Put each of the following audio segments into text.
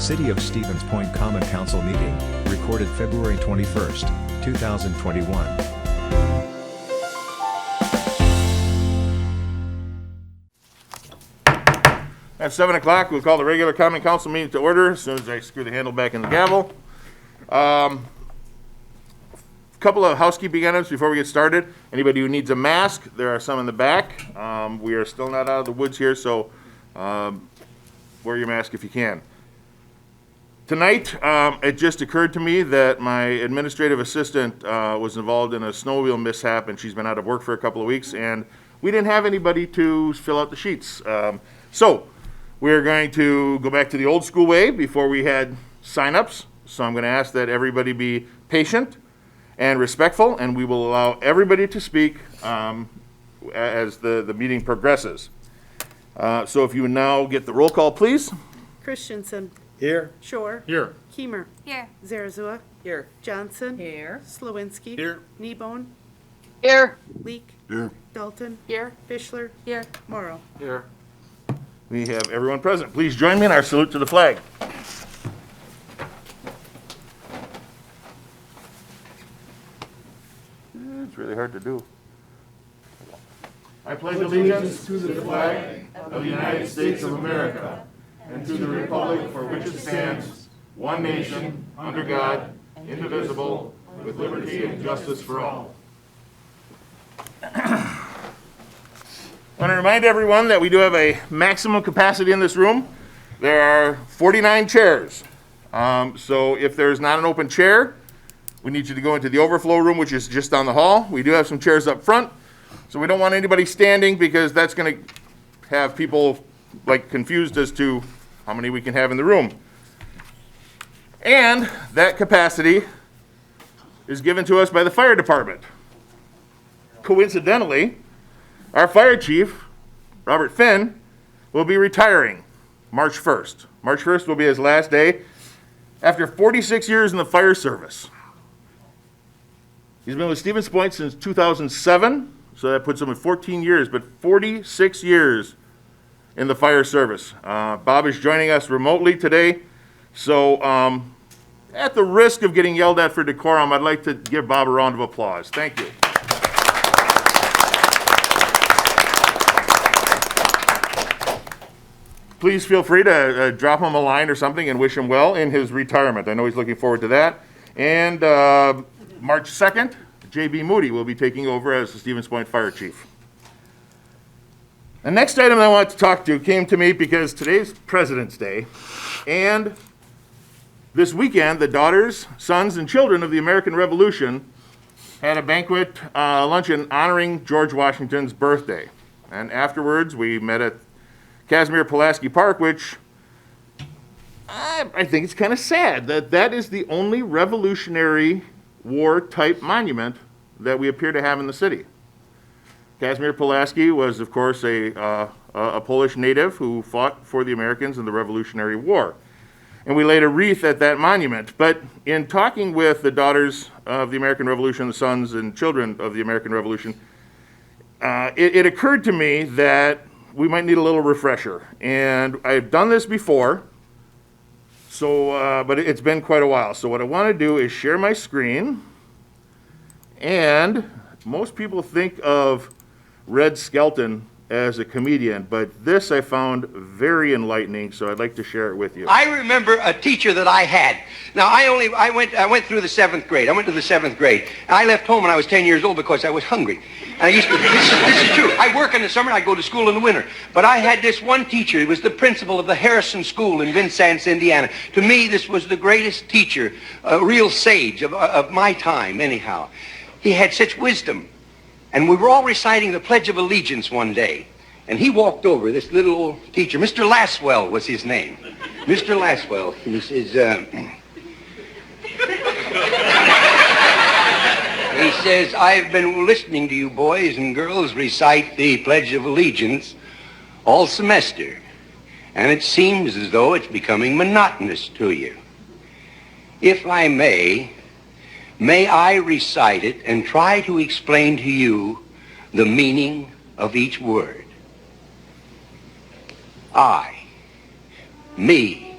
City of Stevens Point Common Council meeting, recorded February 21st, 2021. At 7 o'clock, we'll call the regular Common Council meeting to order as soon as I screw the handle back in the gavel. Couple of housekeeping items before we get started. Anybody who needs a mask, there are some in the back. We are still not out of the woods here, so wear your mask if you can. Tonight, it just occurred to me that my administrative assistant was involved in a snowmobile mishap, and she's been out of work for a couple of weeks, and we didn't have anybody to fill out the sheets. So we're going to go back to the old school way before we had sign-ups. So I'm going to ask that everybody be patient and respectful, and we will allow everybody to speak as the meeting progresses. So if you would now get the roll call, please. Christensen. Here. Shore. Here. Kiemer. Here. Zarazua. Here. Johnson. Here. Slawinski. Here. Kneebone. Here. Leek. Here. Dalton. Here. Fischler. Here. Morrow. Here. We have everyone present. Please join me in our salute to the flag. It's really hard to do. I pledge allegiance to the flag of the United States of America and to the republic for which it stands, one nation, under God, indivisible, with liberty and justice for all. I want to remind everyone that we do have a maximum capacity in this room. There are 49 chairs. So if there's not an open chair, we need you to go into the overflow room, which is just down the hall. We do have some chairs up front, so we don't want anybody standing because that's going to have people confused as to how many we can have in the room. And that capacity is given to us by the fire department. Coincidentally, our fire chief, Robert Finn, will be retiring March 1st. March 1st will be his last day after 46 years in the fire service. He's been with Stevens Point since 2007, so that puts him at 14 years, but 46 years in the fire service. Bob is joining us remotely today, so at the risk of getting yelled at for decorum, I'd like to give Bob a round of applause. Thank you. Please feel free to drop him a line or something and wish him well in his retirement. I know he's looking forward to that. And March 2nd, J.B. Moody will be taking over as the Stevens Point Fire Chief. The next item I want to talk to came to me because today's President's Day, and this weekend, the daughters, sons, and children of the American Revolution had a banquet luncheon honoring George Washington's birthday. And afterwards, we met at Casimir Pulaski Park, which I think it's kind of sad that is the only Revolutionary War type monument that we appear to have in the city. Casimir Pulaski was, of course, a Polish native who fought for the Americans in the Revolutionary War. And we laid a wreath at that monument. But in talking with the daughters of the American Revolution, the sons and children of the American Revolution, it occurred to me that we might need a little refresher. And I've done this before, so but it's been quite a while. So what I want to do is share my screen. And most people think of Red Skelton as a comedian, but this I found very enlightening, so I'd like to share it with you. I remember a teacher that I had. Now, I went through the 7th grade. I went to the 7th grade. And I left home when I was 10 years old because I was hungry. And I used to, this is true. I work in the summer, I go to school in the winter. But I had this one teacher. He was the principal of the Harrison School in Vincennes, Indiana. To me, this was the greatest teacher, a real sage of my time, anyhow. He had such wisdom. And we were all reciting the Pledge of Allegiance one day. And he walked over, this little old teacher. Mr. Laswell was his name. Mr. Laswell. And he says, I've been listening to you boys and girls recite the Pledge of Allegiance all semester. And it seems as though it's becoming monotonous to you. If I may I recite it and try to explain to you the meaning of each word. I, me,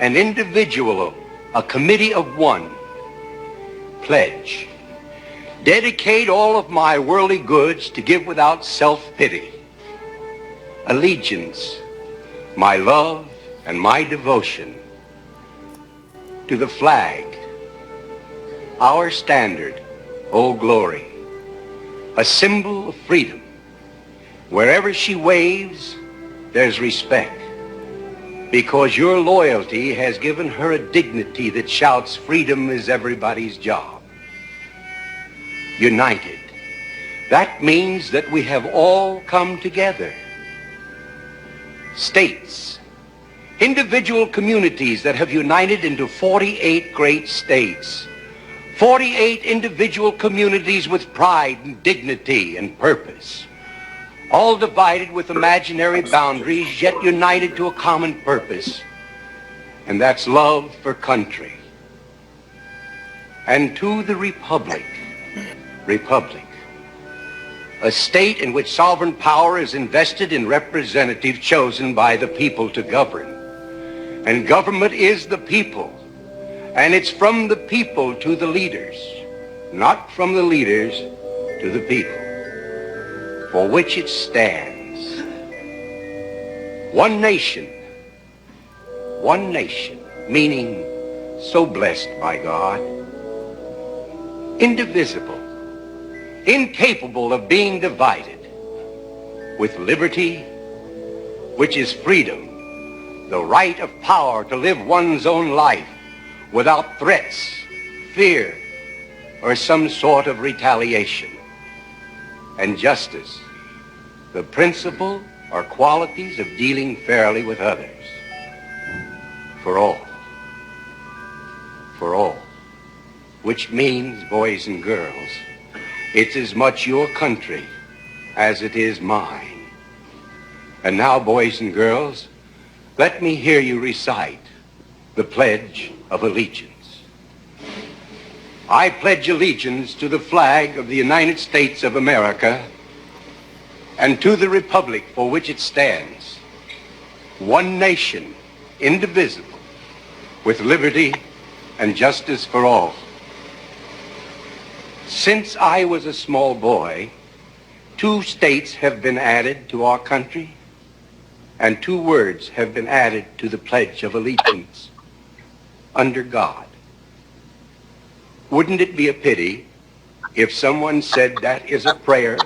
an individual, a committee of one, pledge. Dedicate all of my worldly goods to give without self-pity. Allegiance, my love and my devotion to the flag, our standard, Old Glory, a symbol of freedom. Wherever she waves, there's respect, because your loyalty has given her a dignity that shouts freedom is everybody's job. United. That means that we have all come together. States, individual communities that have united into 48 great states. 48 individual communities with pride and dignity and purpose. All divided with imaginary boundaries, yet united to a common purpose. And that's love for country. And to the republic, a state in which sovereign power is invested in representatives chosen by the people to govern. And government is the people. And it's from the people to the leaders, not from the leaders to the people, for which it stands. One nation, meaning so blessed by God, indivisible, incapable of being divided, with liberty, which is freedom, the right of power to live one's own life without threats, fear, or some sort of retaliation. And justice, the principle or qualities of dealing fairly with others. For all, which means, boys and girls, it's as much your country as it is mine. And now, boys and girls, let me hear you recite the Pledge of Allegiance. I pledge allegiance to the flag of the United States of America and to the republic for which it stands, one nation, indivisible, with liberty and justice for all. Since I was a small boy, 2 states have been added to our country, and 2 words have been added to the Pledge of Allegiance: under God. Wouldn't it be a pity if someone said that is a prayer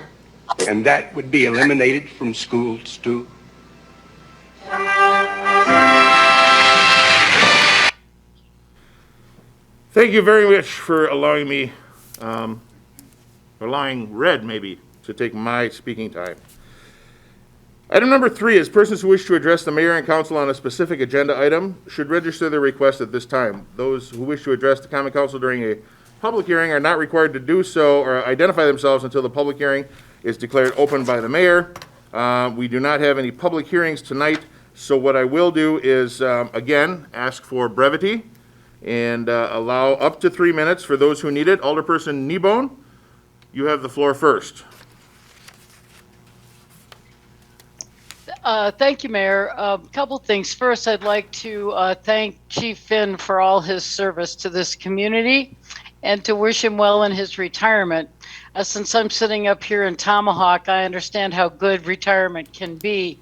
and that would be eliminated from schools too? Thank you very much for allowing me, allowing Red maybe to take my speaking time. Item number 3 is persons who wish to address the mayor and council on a specific agenda item should register their request at this time. Those who wish to address the common council during a public hearing are not required to do so or identify themselves until the public hearing is declared open by the mayor. We do not have any public hearings tonight, so what I will do is, again, ask for brevity and allow up to 3 minutes for those who need it. Alderperson Kneebone, you have the floor first. Thank you, Mayor. A couple things. First, I'd like to thank Chief Finn for all his service to this community and to wish him well in his retirement. Since I'm sitting up here in Tomahawk, I understand how good retirement can be.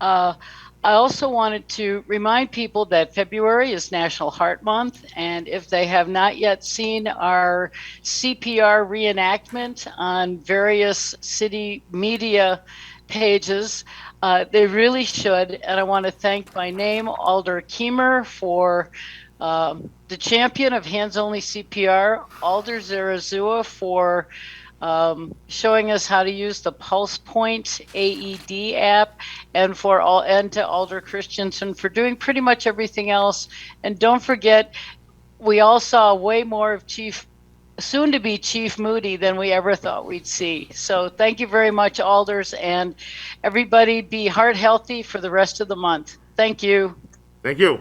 I also wanted to remind people that February is National Heart Month, and if they have not yet seen our CPR reenactment on various city media pages, they really should. And I want to thank by name Alder Keemer for the champion of hands-only CPR, Alder Zarazua for showing us how to use the Pulse Point AED app, and to Alder Christensen for doing pretty much everything else. And don't forget, we all saw way more of soon-to-be Chief Moody than we ever thought we'd see. So thank you very much, Alders, and everybody be heart healthy for the rest of the month. Thank you. Thank you.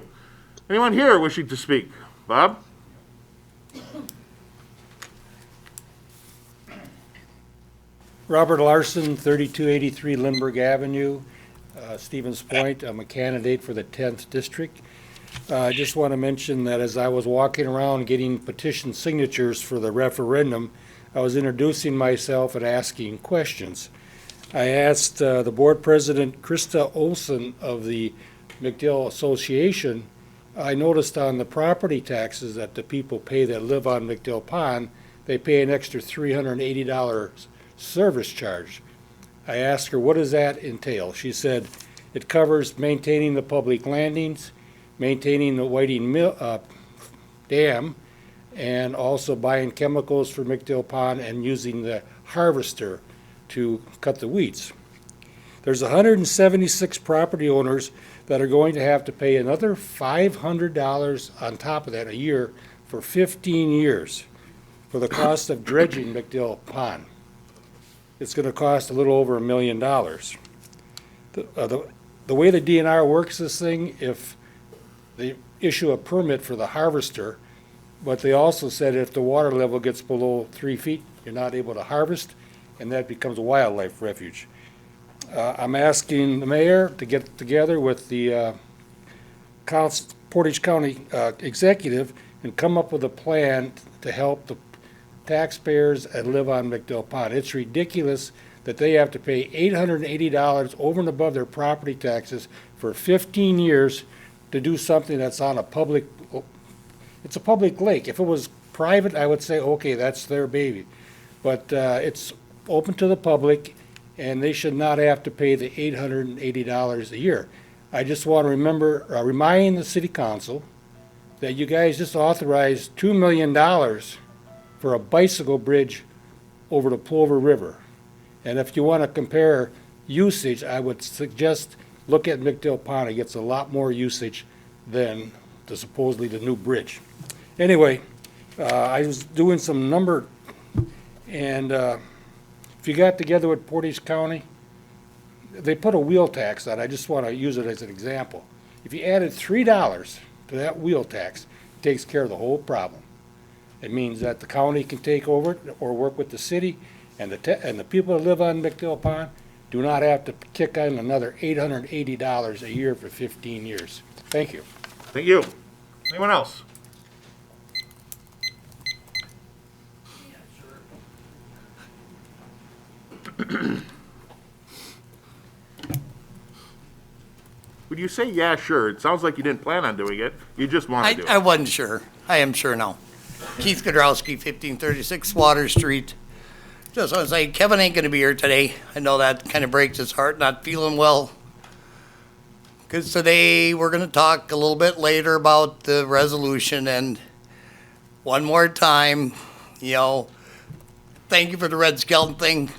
Anyone here wishing to speak? Bob? Robert Larson, 3283 Lindbergh Avenue, Stevens Point. I'm a candidate for the 10th District. I just want to mention that as I was walking around getting petition signatures for the referendum, I was introducing myself and asking questions. I asked the board president, Krista Olson of the McDill Association, I noticed on the property taxes that the people pay that live on McDill Pond, they pay an extra $380 service charge. I asked her, what does that entail? She said, it covers maintaining the public landings, maintaining the Whiting Dam, and also buying chemicals for McDill Pond and using the harvester to cut the weeds. There's 176 property owners that are going to have to pay another $500 on top of that a year for 15 years for the cost of dredging McDill Pond. It's going to cost a little over $1 million. The way the DNR works this thing, if they issue a permit for the harvester, but they also said if the water level gets below 3 feet, you're not able to harvest, and that becomes a wildlife refuge. I'm asking the mayor to get together with the Portage County executive and come up with a plan to help the taxpayers that live on McDill Pond. It's ridiculous that they have to pay $880 over and above their property taxes for 15 years to do something that's on a public, it's a public lake. If it was private, I would say, okay, that's their baby. But it's open to the public, and they should not have to pay the $880 a year. I just want to remind the city council that you guys just authorized $2 million for a bicycle bridge over the Plover River. And if you want to compare usage, I would suggest look at McDill Pond. It gets a lot more usage than supposedly the new bridge. Anyway, I was doing some number, and if you got together with Portage County, they put a wheel tax on. I just want to use it as an example. If you added $3 to that wheel tax, it takes care of the whole problem. It means that the county can take over it or work with the city, and the people that live on McDill Pond do not have to kick on another $880 a year for 15 years. Thank you. Thank you. Anyone else? Would you say, yeah, sure? It sounds like you didn't plan on doing it. You just want to do it. I wasn't sure. I am sure now. Keith Godrowski, 1536 Water Street. Just want to say, Kevin ain't going to be here today. I know that kind of breaks his heart, not feeling well. Because today we're going to talk a little bit later about the resolution. And one more time, thank you for the Red Skeleton thing.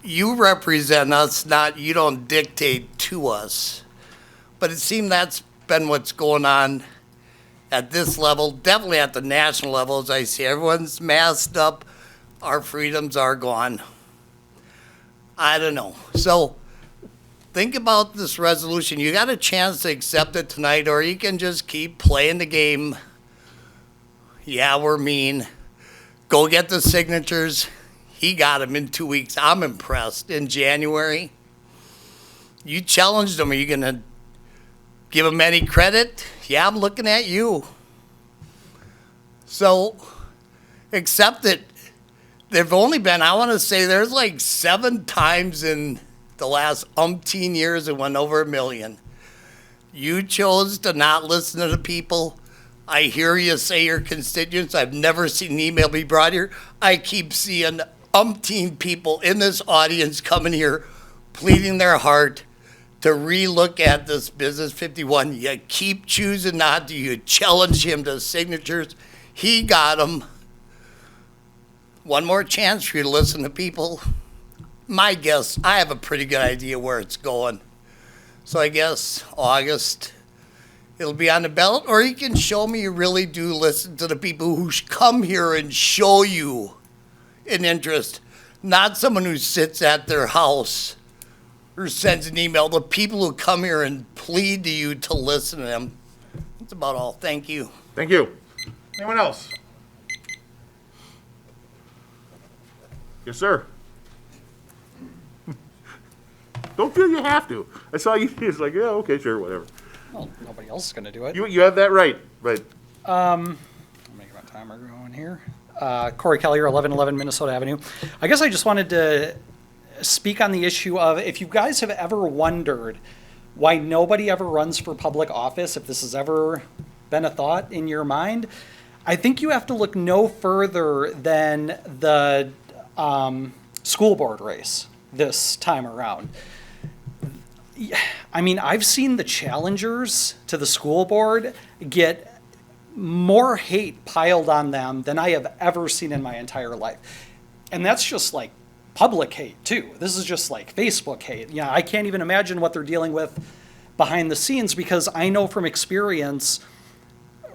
You represent us, you don't dictate to us. But it seemed that's been what's going on at this level, definitely at the national level, as I see. Everyone's masked up. Our freedoms are gone. I don't know. So think about this resolution. You got a chance to accept it tonight, or you can just keep playing the game. Yeah, we're mean. Go get the signatures. He got them in 2 weeks. I'm impressed. In January, you challenged him. Are you going to give him any credit? Yeah, I'm looking at you. So, accept it. There've only been, I want to say, there's like 7 times in the last umpteen years it went over 1 million. You chose to not listen to the people. I hear you say your constituents. I've never seen an email be brought here. I keep seeing umpteen people in this audience coming here pleading their heart to relook at this Business 51. You keep choosing not to. You challenge him to signatures. He got them. One more chance for you to listen to people. My guess, I have a pretty good idea where it's going. So I guess August, it'll be on the ballot, or you can show me you really do listen to the people who come here and show you an interest, not someone who sits at their house or sends an email. The people who come here and plead to you to listen to them. That's about all. Thank you. Thank you. Anyone else? Yes, sir. Don't feel you have to. I saw you. It's like, yeah, okay, sure, whatever. Well, nobody else is going to do it. You have that right, but I'm making my timer going here. Corey Collier, 1111 Minnesota Avenue. I guess I just wanted to speak on the issue of if you guys have ever wondered why nobody ever runs for public office, if this has ever been a thought in your mind, I think you have to look no further than the school board race this time around. I mean, I've seen the challengers to the school board get more hate piled on them than I have ever seen in my entire life. And that's just like public hate too. This is just like Facebook hate. Yeah, I can't even imagine what they're dealing with behind the scenes, because I know from experience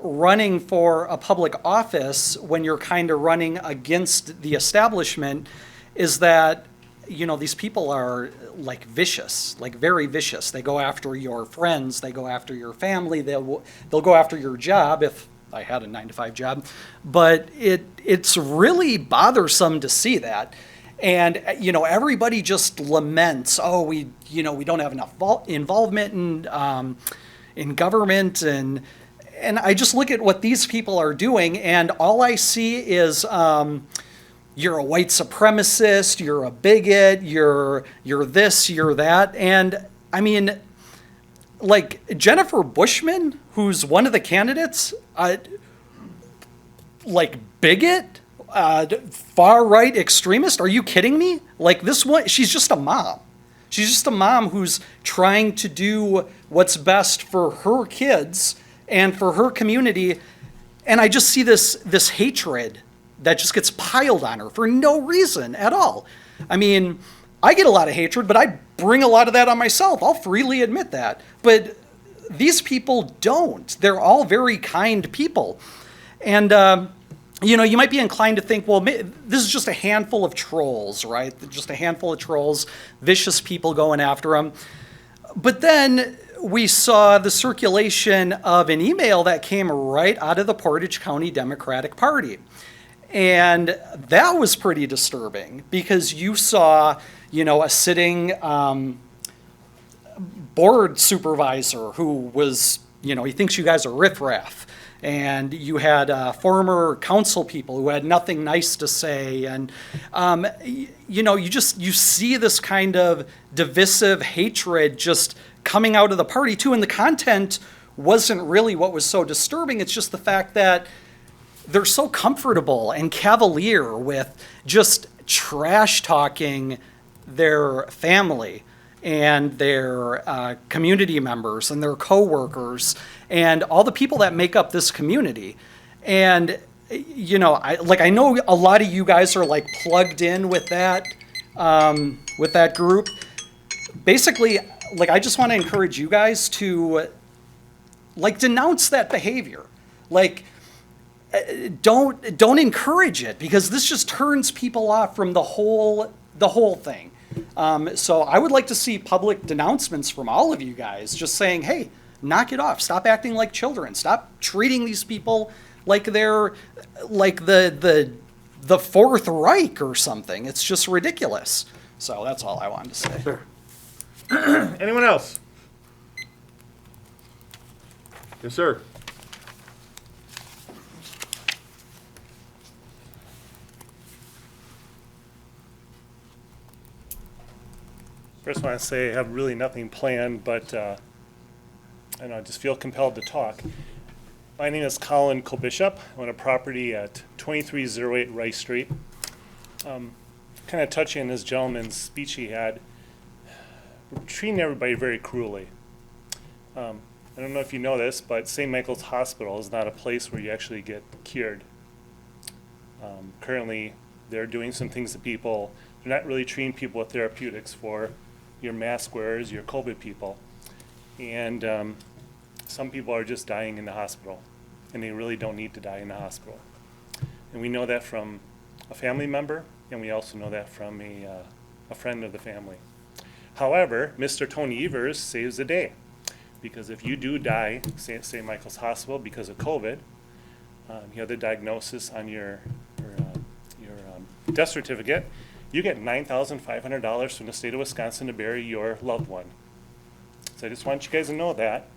running for a public office when you're kind of running against the establishment is that, you know, these people are like vicious, like very vicious. They go after your friends, they go after your family, they'll go after your job if I had a 9-to-5 job. But it's really bothersome to see that. And, you know, everybody just laments, oh, we don't have enough involvement in government. And I just look at what these people are doing, and all I see is, you're a white supremacist, you're a bigot, you're this, you're that. And I mean, like Jennifer Bushman, who's one of the candidates, like bigot, far-right extremist. Are you kidding me? Like this one, she's just a mom. She's just a mom who's trying to do what's best for her kids and for her community. And I just see this hatred that just gets piled on her for no reason at all. I mean, I get a lot of hatred, but I bring a lot of that on myself. I'll freely admit that. But these people don't. They're all very kind people. And, you know, you might be inclined to think, well, this is just a handful of trolls, right? Just a handful of trolls, vicious people going after them. But then we saw the circulation of an email that came right out of the Portage County Democratic Party. And that was pretty disturbing, because you saw, you know, a sitting board supervisor who was, you know, he thinks you guys are riffraff. And you had former council people who had nothing nice to say. And, you know, you see this kind of divisive hatred just coming out of the party too. And the content wasn't really what was so disturbing. It's just the fact that they're so comfortable and cavalier with just trash talking their family and their community members and their coworkers and all the people that make up this community. And, you know, I know a lot of you guys are like plugged in with that group. Basically, like, I just want to encourage you guys to like denounce that behavior. Like, don't encourage it, because this just turns people off from the whole thing. So I would like to see public denouncements from all of you guys, just saying, hey, knock it off. Stop acting like children. Stop treating these people like they're like the Fourth Reich or something. It's just ridiculous. So that's all I wanted to say. Sure. Anyone else? Yes, sir. First, I want to say I have really nothing planned, but I just feel compelled to talk. My name is Colin Kobishop. I own a property at 2308 Rice Street. Kind of touching on this gentleman's speech he had, we're treating everybody very cruelly. I don't know if you know this, but St. Michael's Hospital is not a place where you actually get cured. Currently, they're doing some things to people. They're not really treating people with therapeutics for your mask wearers, your COVID people. And some people are just dying in the hospital, and they really don't need to die in the hospital. And we know that from a family member, and we also know that from a friend of the family. However, Mr. Tony Evers saves the day, because if you do die at St. Michael's Hospital because of COVID, you have the diagnosis on your death certificate, you get $9,500 from the state of Wisconsin to bury your loved one. So I just want you guys to know that.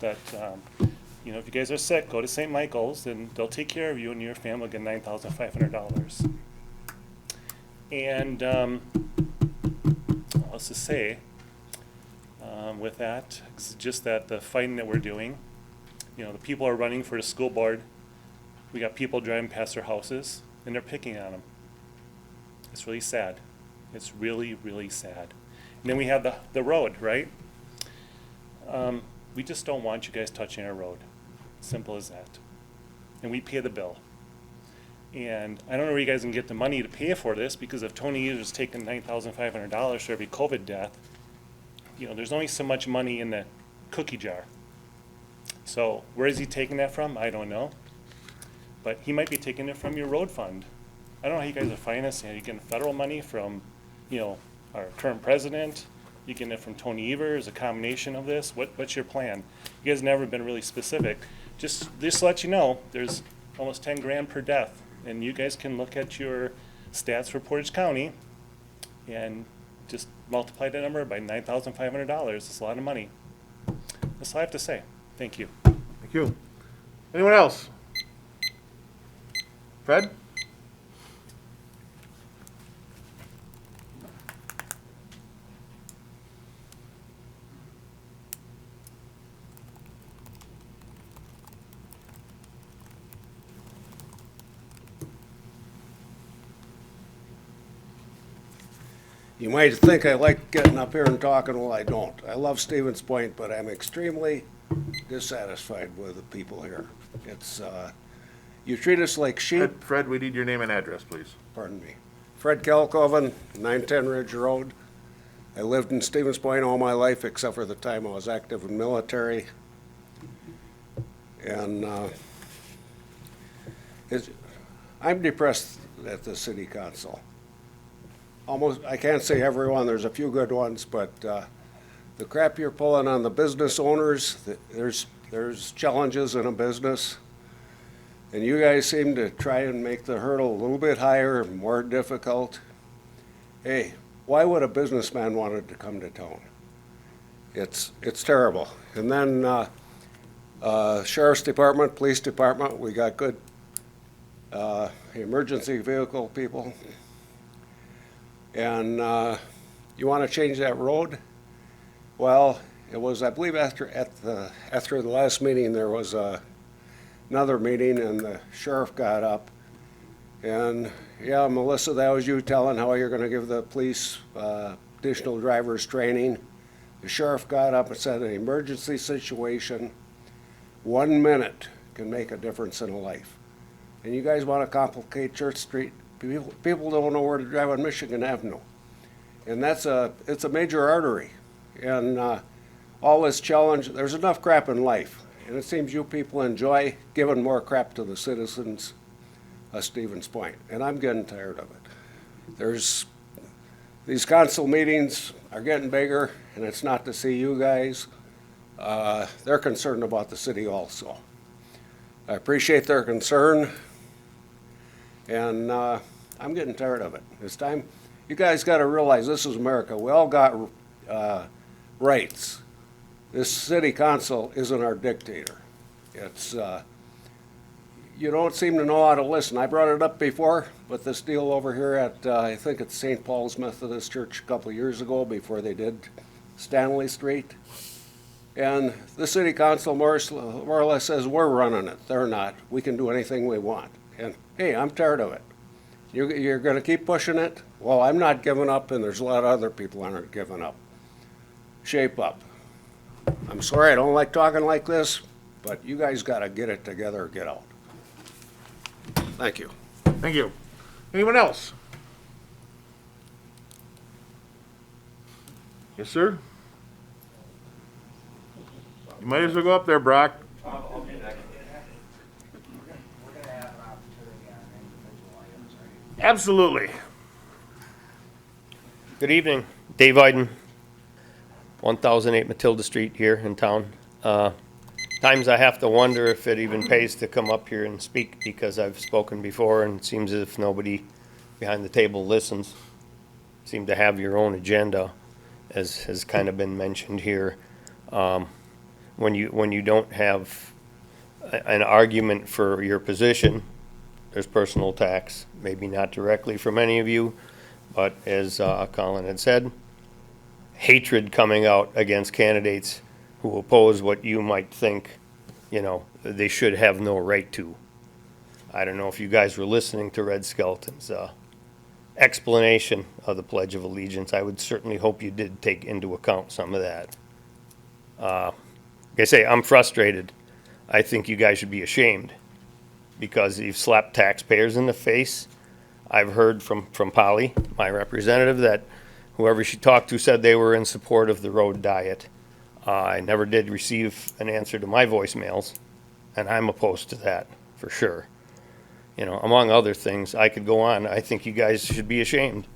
But, you know, if you guys are sick, go to St. Michael's and they'll take care of you and your family will get $9,500. And, what else to say? With that, it's just that the fighting that we're doing, you know, the people are running for the school board. We got people driving past their houses and they're picking on them. It's really sad. It's really, really sad. And then we have the road, right? We just don't want you guys touching our road. Simple as that. And we pay the bill. And I don't know where you guys can get the money to pay for this, because if Tony Evers is taking $9,500 for every COVID death, you know, there's only so much money in the cookie jar. So where is he taking that from? I don't know. But he might be taking it from your road fund. I don't know how you guys are financing it. Are you getting federal money from, you know, our current president? You getting it from Tony Evers, a combination of this? What's your plan? You guys never been really specific. Just to let you know, there's almost 10 grand per death. And you guys can look at your stats for Portage County and just multiply that number by $9,500. It's a lot of money. That's all I have to say. Thank you. Thank you. Anyone else? Fred? You might think I like getting up here and talking, well, I don't. I love Stevens Point, but I'm extremely dissatisfied with the people here. It's, you treat us like sheep. Fred, we need your name and address, please. Pardon me. Fred Kelkoven, 910 Ridge Road. I lived in Stevens Point all my life, except for the time I was active in military. And I'm depressed at the city council. Almost, I can't say everyone, there's a few good ones, but the crap you're pulling on the business owners, there's challenges in a business. And you guys seem to try and make the hurdle a little bit higher, more difficult. Hey, why would a businessman want to come to town? It's terrible. And then Sheriff's Department, Police Department, we got good emergency vehicle people. And you want to change that road? Well, it was, I believe, after the last meeting, there was another meeting, and the sheriff got up. And yeah, Melissa, that was you telling how you're going to give the police additional drivers training. The sheriff got up and said, an emergency situation, 1 minute can make a difference in a life. And you guys want to complicate Church Street? People don't know where to drive on Michigan Avenue. And it's a major artery. And all this challenge, there's enough crap in life. And it seems you people enjoy giving more crap to the citizens of Stevens Point. And I'm getting tired of it. These council meetings are getting bigger, and it's not to see you guys. They're concerned about the city also. I appreciate their concern. And I'm getting tired of it. It's time. You guys got to realize this is America. We all got rights. This city council isn't our dictator. It's you don't seem to know how to listen. I brought it up before, but this deal over here at I think it's St. Paul's Methodist Church a couple of years ago, before they did Stanley Street. And the city council more or less says we're running it. They're not. We can do anything we want. And hey, I'm tired of it. You're going to keep pushing it? Well, I'm not giving up, and there's a lot of other people that aren't giving up. Shape up. I'm sorry I don't like talking like this, but you guys got to get it together or get out. Thank you. Thank you. Anyone else? Yes, sir? You might as well go up there, Brock. Absolutely. Good evening, Dave Iden, 1008 Matilda Street here in town. Times I have to wonder if it even pays to come up here and speak, because I've spoken before and it seems as if nobody behind the table listens. Seem to have your own agenda, as has kind of been mentioned here. when you don't have an argument for your position, there's personal attacks, maybe not directly from any of you, but as Colin had said, hatred coming out against candidates who oppose what you might think, they should have no right to. I don't know if you guys were listening to Red Skelton's explanation of the Pledge of Allegiance. I would certainly hope you did take into account some of that. Like I say, I'm frustrated. I think you guys should be ashamed because you've slapped taxpayers in the face. I've heard from Polly, my representative, that whoever she talked to said they were in support of the road diet. I never did receive an answer to my voicemails, and I'm opposed to that for sure. Among other things, I could go on. I think you guys should be ashamed.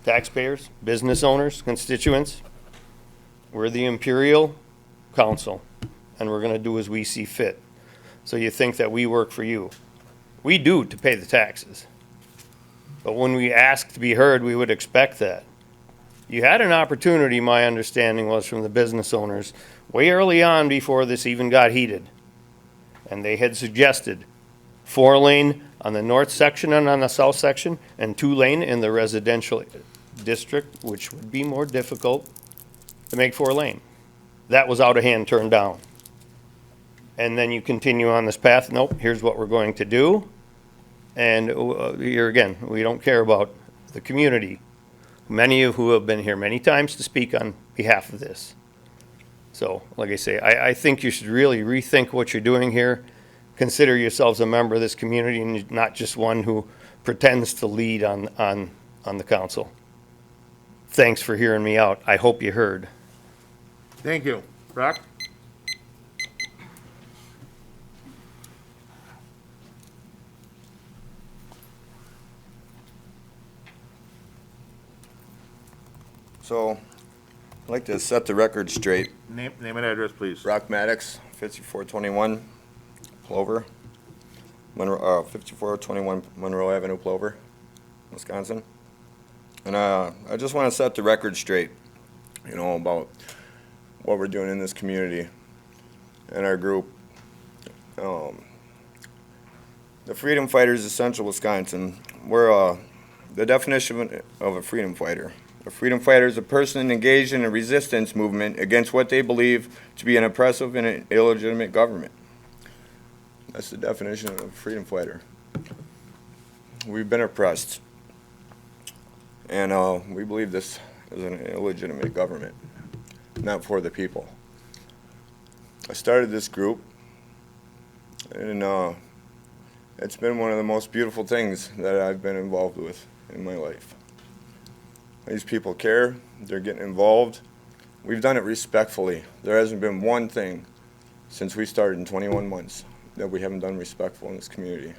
Taxpayers, business owners, constituents, we're the Imperial Council, and we're going to do as we see fit. So you think that we work for you. We do to pay the taxes. But when we ask to be heard, we would expect that. You had an opportunity, my understanding was, from the business owners way early on before this even got heated. And they had suggested 4-lane on the north section and on the south section, and 2-lane in the residential district, which would be more difficult to make 4-lane. That was out of hand, turned down. And then you continue on this path, nope, here's what we're going to do. And here again, we don't care about the community, many of who have been here many times to speak on behalf of this. So, like I say, I think you should really rethink what you're doing here. Consider yourselves a member of this community and not just one who pretends to lead on the council. Thanks for hearing me out. I hope you heard. Thank you. Brock? So, I'd like to set the record straight. Name and address, please. Brock Maddox, 5421 Plover, 5421 Monroe Avenue, Plover, Wisconsin. And I just want to set the record straight, about what we're doing in this community and our group. The Freedom Fighters of Central Wisconsin, we're the definition of a freedom fighter. A freedom fighter is a person engaged in a resistance movement against what they believe to be an oppressive and an illegitimate government. That's the definition of a freedom fighter. We've been oppressed, and we believe this is an illegitimate government, not for the people. I started this group, and it's been one of the most beautiful things that I've been involved with in my life. These people care, they're getting involved. We've done it respectfully. There hasn't been one thing since we started in 21 months that we haven't done respectful in this community.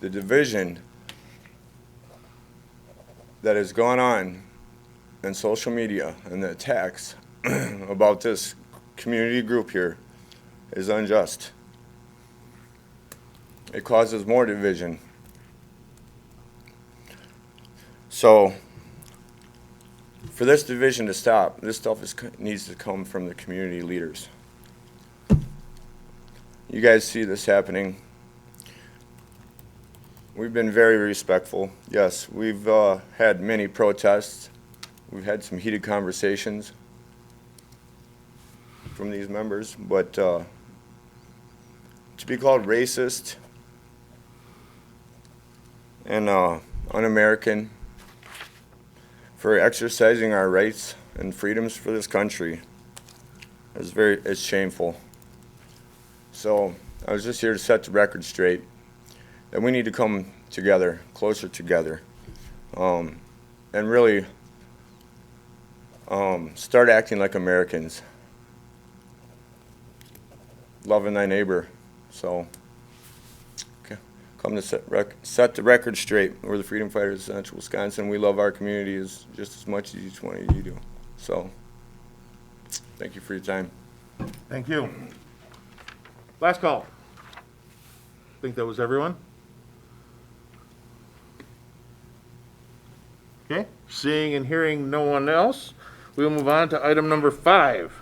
The division that has gone on in social media and the attacks about this community group here is unjust. It causes more division. So, for this division to stop, this stuff needs to come from the community leaders. You guys see this happening. We've been very respectful. Yes, we've had many protests. We've had some heated conversations from these members, but to be called racist and un-American for exercising our rights and freedoms for this country is shameful. So I was just here to set the record straight that we need to come together, closer together, and really start acting like Americans, loving thy neighbor. So come to set the record straight. We're the Freedom Fighters of Central Wisconsin. We love our community just as much as each one of you do. So, thank you for your time. Thank you. Last call. I think that was everyone. Okay, seeing and hearing no one else, we will move on to item number 5.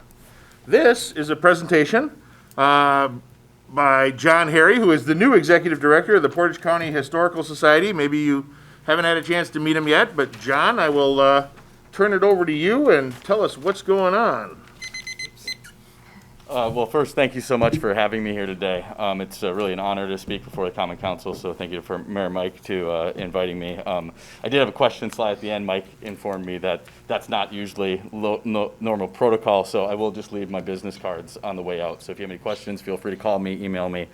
This is a presentation by John Harry, who is the new Executive Director of the Portage County Historical Society. Maybe you haven't had a chance to meet him yet, but John, I will turn it over to you and tell us what's going on. Well, first, thank you so much for having me here today. It's really an honor to speak before the Common Council, so thank you for Mayor Mike to inviting me. I did have a question slide at the end. Mike informed me that that's not usually normal protocol, so I will just leave my business cards on the way out. So if you have any questions, feel free to call me, email me,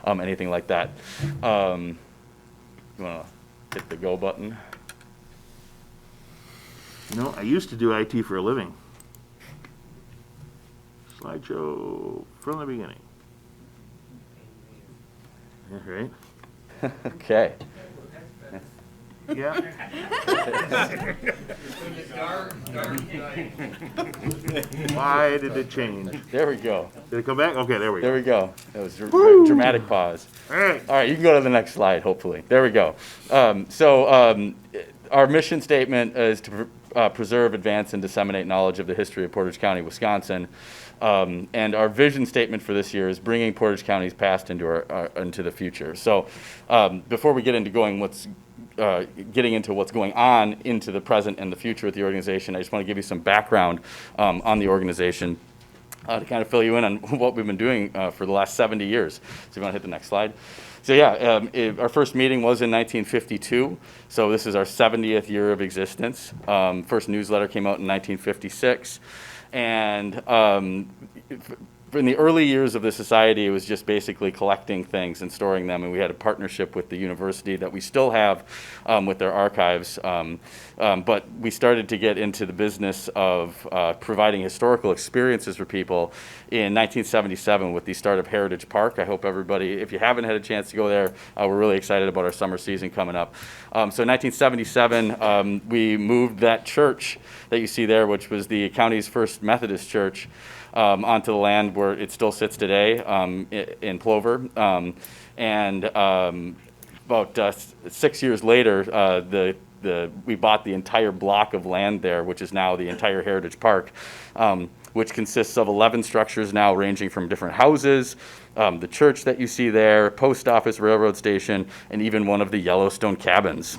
anything like that. You want to hit the go button? You know, I used to do IT for a living. Slideshow from the beginning. All right. Okay. Yeah. Why did it change? There we go. Did it come back? Okay, there we go. There we go. That was a dramatic pause. All right. All right, you can go to the next slide, hopefully. There we go. Our mission statement is to preserve, advance, and disseminate knowledge of the history of Portage County, Wisconsin. And our vision statement for this year is bringing Portage County's past into the future. So before we get into getting into what's going on into the present and the future with the organization, I just want to give you some background on the organization to kind of fill you in on what we've been doing for the last 70 years. So if you want to hit the next slide. So yeah, our first meeting was in 1952. So this is our 70th year of existence. First newsletter came out in 1956. And in the early years of the society, it was just basically collecting things and storing them. And we had a partnership with the university that we still have with their archives. But we started to get into the business of providing historical experiences for people in 1977 with the start of Heritage Park. I hope everybody, if you haven't had a chance to go there, we're really excited about our summer season coming up. So in 1977, we moved that church that you see there, which was the county's first Methodist church, onto the land where it still sits today in Plover. About 6 years later, we bought the entire block of land there, which is now the entire Heritage Park, which consists of 11 structures now ranging from different houses, the church that you see there, post office, railroad station, and even one of the Yellowstone cabins.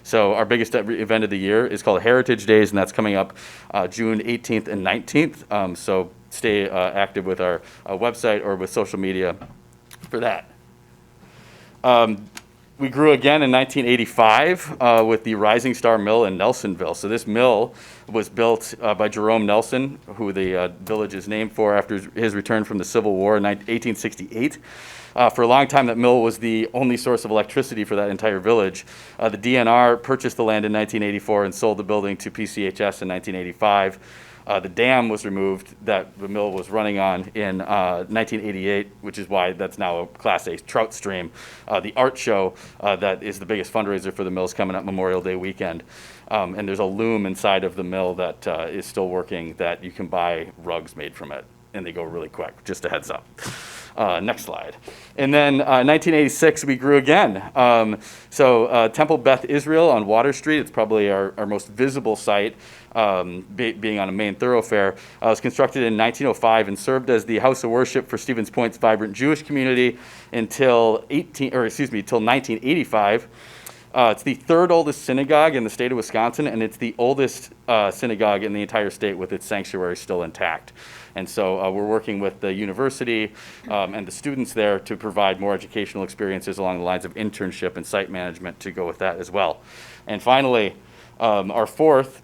So our biggest event of the year is called Heritage Days, and that's coming up June 18th and 19th. So stay active with our website or with social media for that. We grew again in 1985 with the Rising Star Mill in Nelsonville. So this mill was built by Jerome Nelson, who the village is named for after his return from the Civil War in 1868. For a long time, that mill was the only source of electricity for that entire village. The DNR purchased the land in 1984 and sold the building to PCHS in 1985. The dam was removed that the mill was running on in 1988, which is why that's now a Class A trout stream. The art show that is the biggest fundraiser for the mill is coming up Memorial Day weekend. And there's a loom inside of the mill that is still working that you can buy rugs made from it, and they go really quick, just a heads up. Next slide. And then 1986, we grew again. Temple Beth Israel on Water Street, it's probably our most visible site, being on a main thoroughfare, was constructed in 1905 and served as the house of worship for Stevens Point's vibrant Jewish community until 1985. It's the third oldest synagogue in the state of Wisconsin, and it's the oldest synagogue in the entire state with its sanctuary still intact. And so we're working with the university and the students there to provide more educational experiences along the lines of internship and site management to go with that as well. And finally, our fourth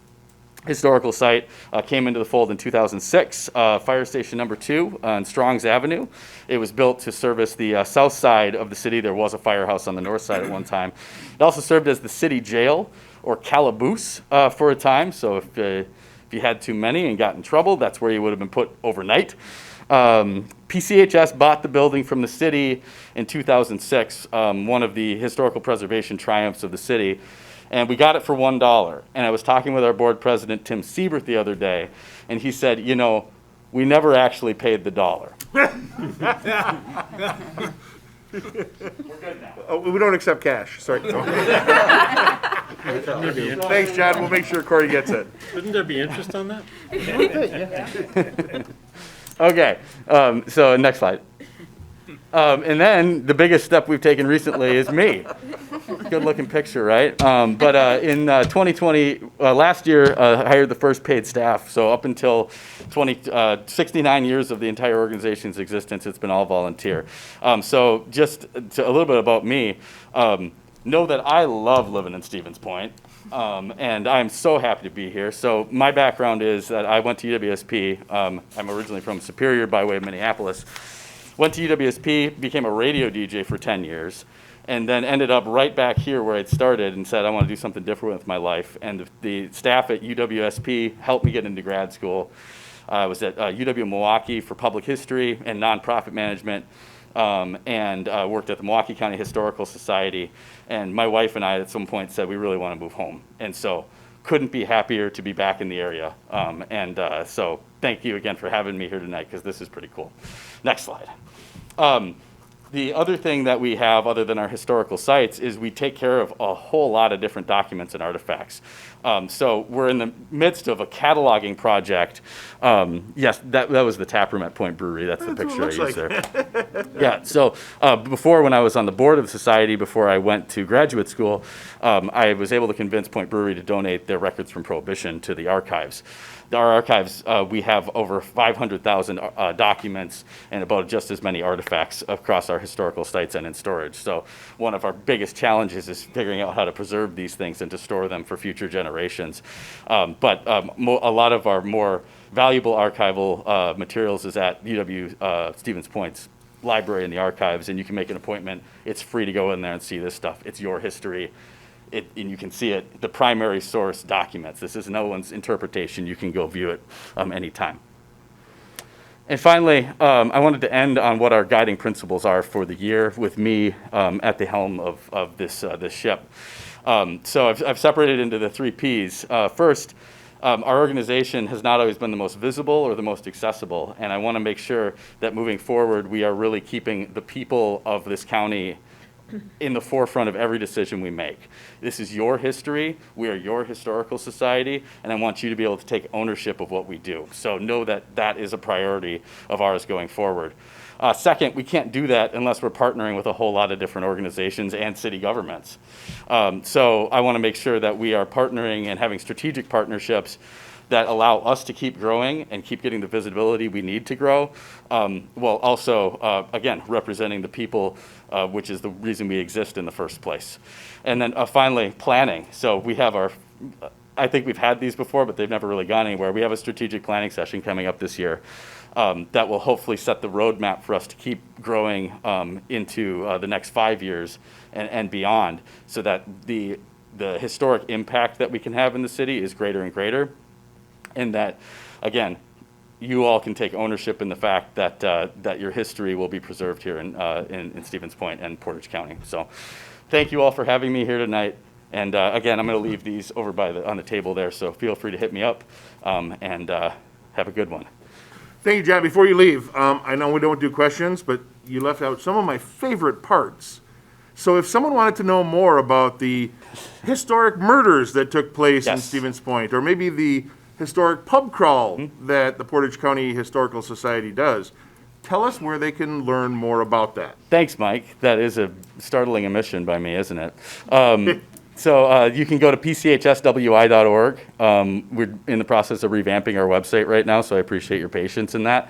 historical site came into the fold in 2006, Fire Station number 2 on Strongs Avenue. It was built to service the south side of the city. There was a firehouse on the north side at one time. It also served as the city jail or calaboose for a time. So if you had too many and got in trouble, that's where you would have been put overnight. PCHS bought the building from the city in 2006, one of the historical preservation triumphs of the city. And we got it for $1. And I was talking with our board president, Tim Siebert, the other day, and he said, you know, we never actually paid the $1. We're good now. Oh, we don't accept cash, sorry. Thanks, John. We'll make sure Corey gets it. Wouldn't there be interest on that? Okay, so next slide. And then the biggest step we've taken recently is me. Good looking picture, right? But in 2020, last year, I hired the first paid staff. So up until 69 years of the entire organization's existence, it's been all volunteer. So just a little bit about me. Know that I love living in Stevens Point. And I'm so happy to be here. So my background is that I went to UWSP. I'm originally from Superior by way of Minneapolis. Went to UWSP, became a radio DJ for 10 years, and then ended up right back here where I'd started and said, I want to do something different with my life. And the staff at UWSP helped me get into grad school. I was at UW Milwaukee for public history and nonprofit management, and worked at the Milwaukee County Historical Society. And my wife and I at some point said we really want to move home. And so couldn't be happier to be back in the area. So thank you again for having me here tonight, because this is pretty cool. Next slide. The other thing that we have, other than our historical sites, is we take care of a whole lot of different documents and artifacts. So we're in the midst of a cataloging project. Yes, that was the tap room at Point Brewery. That's the picture I used there. Yeah, so before, when I was on the board of the society, before I went to graduate school, I was able to convince Point Brewery to donate their records from Prohibition to the archives. Our archives, we have over 500,000 documents and about just as many artifacts across our historical sites and in storage. So one of our biggest challenges is figuring out how to preserve these things and to store them for future generations. But a lot of our more valuable archival materials is at UW Stevens Point's library in the archives, and you can make an appointment. It's free to go in there and see this stuff. It's your history. And you can see it, the primary source documents. This is no one's interpretation. You can go view it anytime. And finally, I wanted to end on what our guiding principles are for the year with me at the helm of this ship. So I've separated into the 3 Ps. First, our organization has not always been the most visible or the most accessible, and I want to make sure that moving forward we are really keeping the people of this county in the forefront of every decision we make. This is your history, we are your historical society, and I want you to be able to take ownership of what we do. So know that that is a priority of ours going forward. Second, we can't do that unless we're partnering with a whole lot of different organizations and city governments. So I want to make sure that we are partnering and having strategic partnerships that allow us to keep growing and keep getting the visibility we need to grow, while also, again, representing the people, which is the reason we exist in the first place. And then finally, planning. So we have I think we've had these before, but they've never really gone anywhere. We have a strategic planning session coming up this year that will hopefully set the roadmap for us to keep growing into the next 5 years and beyond, so that the historic impact that we can have in the city is greater and greater. And that, again, you all can take ownership in the fact that that your history will be preserved here in Stevens Point and Portage County. So thank you all for having me here tonight. And again, I'm going to leave these over on the table there, so feel free to hit me up and have a good one. Thank you, John. Before you leave, I know we don't do questions, but you left out some of my favorite parts. So if someone wanted to know more about the historic murders that took place in Stevens Point, or maybe the historic pub crawl that the Portage County Historical Society does, tell us where they can learn more about that. Thanks, Mike. That is a startling omission by me, isn't it? So you can go to pchswi.org. We're in the process of revamping our website right now, so I appreciate your patience in that.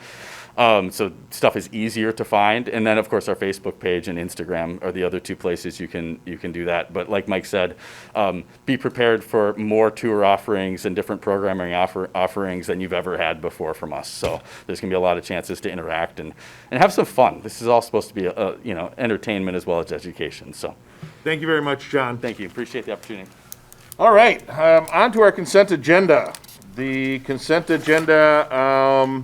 So stuff is easier to find. And then, of course, our Facebook page and Instagram are the other 2 places you can do that. But like Mike said, be prepared for more tour offerings and different programming offerings than you've ever had before from us. So there's going to be a lot of chances to interact and have some fun. This is all supposed to be entertainment as well as education. So thank you very much, John. Thank you. Appreciate the opportunity. All right, on to our consent agenda. The consent agenda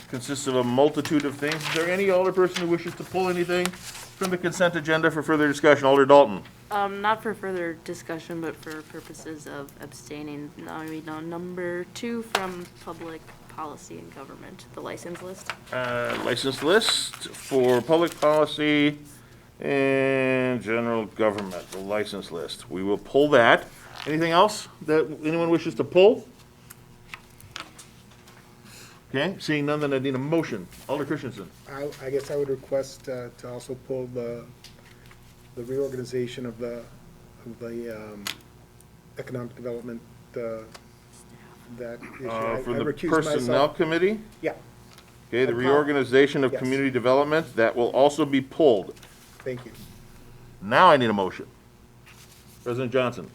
consists of a multitude of things. Is there any older person who wishes to pull anything from the consent agenda for further discussion? Alder Dalton. Not for further discussion, but for purposes of abstaining. Number 2 from public policy and government, the license list. License list for public policy and general government, the license list. We will pull that. Anything else that anyone wishes to pull? Okay, seeing none, then I need a motion. Alder Christensen. I guess I would request to also pull the reorganization of the economic development, that issue. I For the recuse Personnel myself. Committee? Yeah, Okay, the And reorganization of yes. community development, that will also be pulled. thank you. Now I need a motion. President Johnson.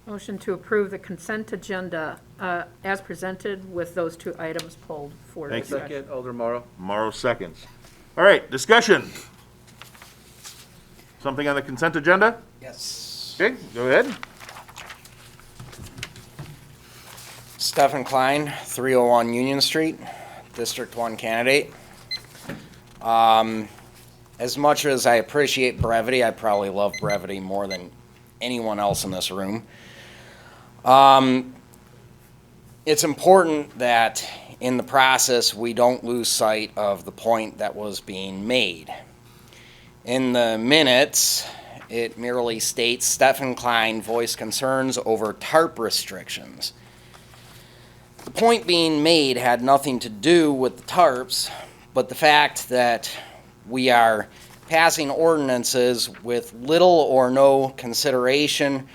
Motion to approve the consent agenda as presented with those two items pulled for Thank you. discussion. Alder Morrow. Morrow seconds. All right, discussion. Something on the consent agenda? Yes. Okay, go ahead. Stephen Klein, 301 Union Street, District 1 candidate. As much as I appreciate brevity, I probably love brevity more than anyone else in this room. It's important that in the process we don't lose sight of the point that was being made. In the minutes, it merely states Stephen Klein voiced concerns over TARP restrictions. The point being made had nothing to do with the TARPs, but the fact that we are passing ordinances with little or no consideration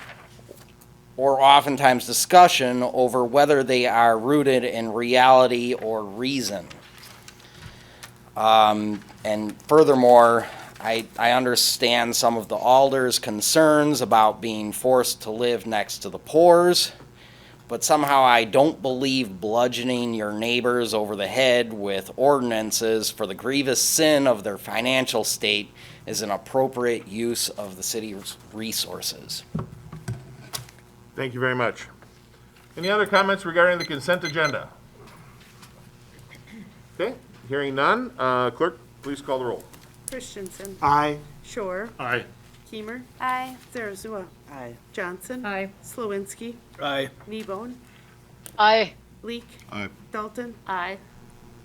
or oftentimes discussion over whether they are rooted in reality or reason. And furthermore, I understand some of the alders' concerns about being forced to live next to the poors, but somehow I don't believe bludgeoning your neighbors over the head with ordinances for the grievous sin of their financial state is an appropriate use of the city's resources. Thank you very much. Any other comments regarding the consent agenda? Okay, hearing none, clerk, please call the roll. Christensen. Aye. Shore. Aye. Keimer. Aye. Zarazua. Aye. Johnson. Aye. Slawinski. Aye. Kneebone. Aye. Leek. Aye. Dalton. Aye.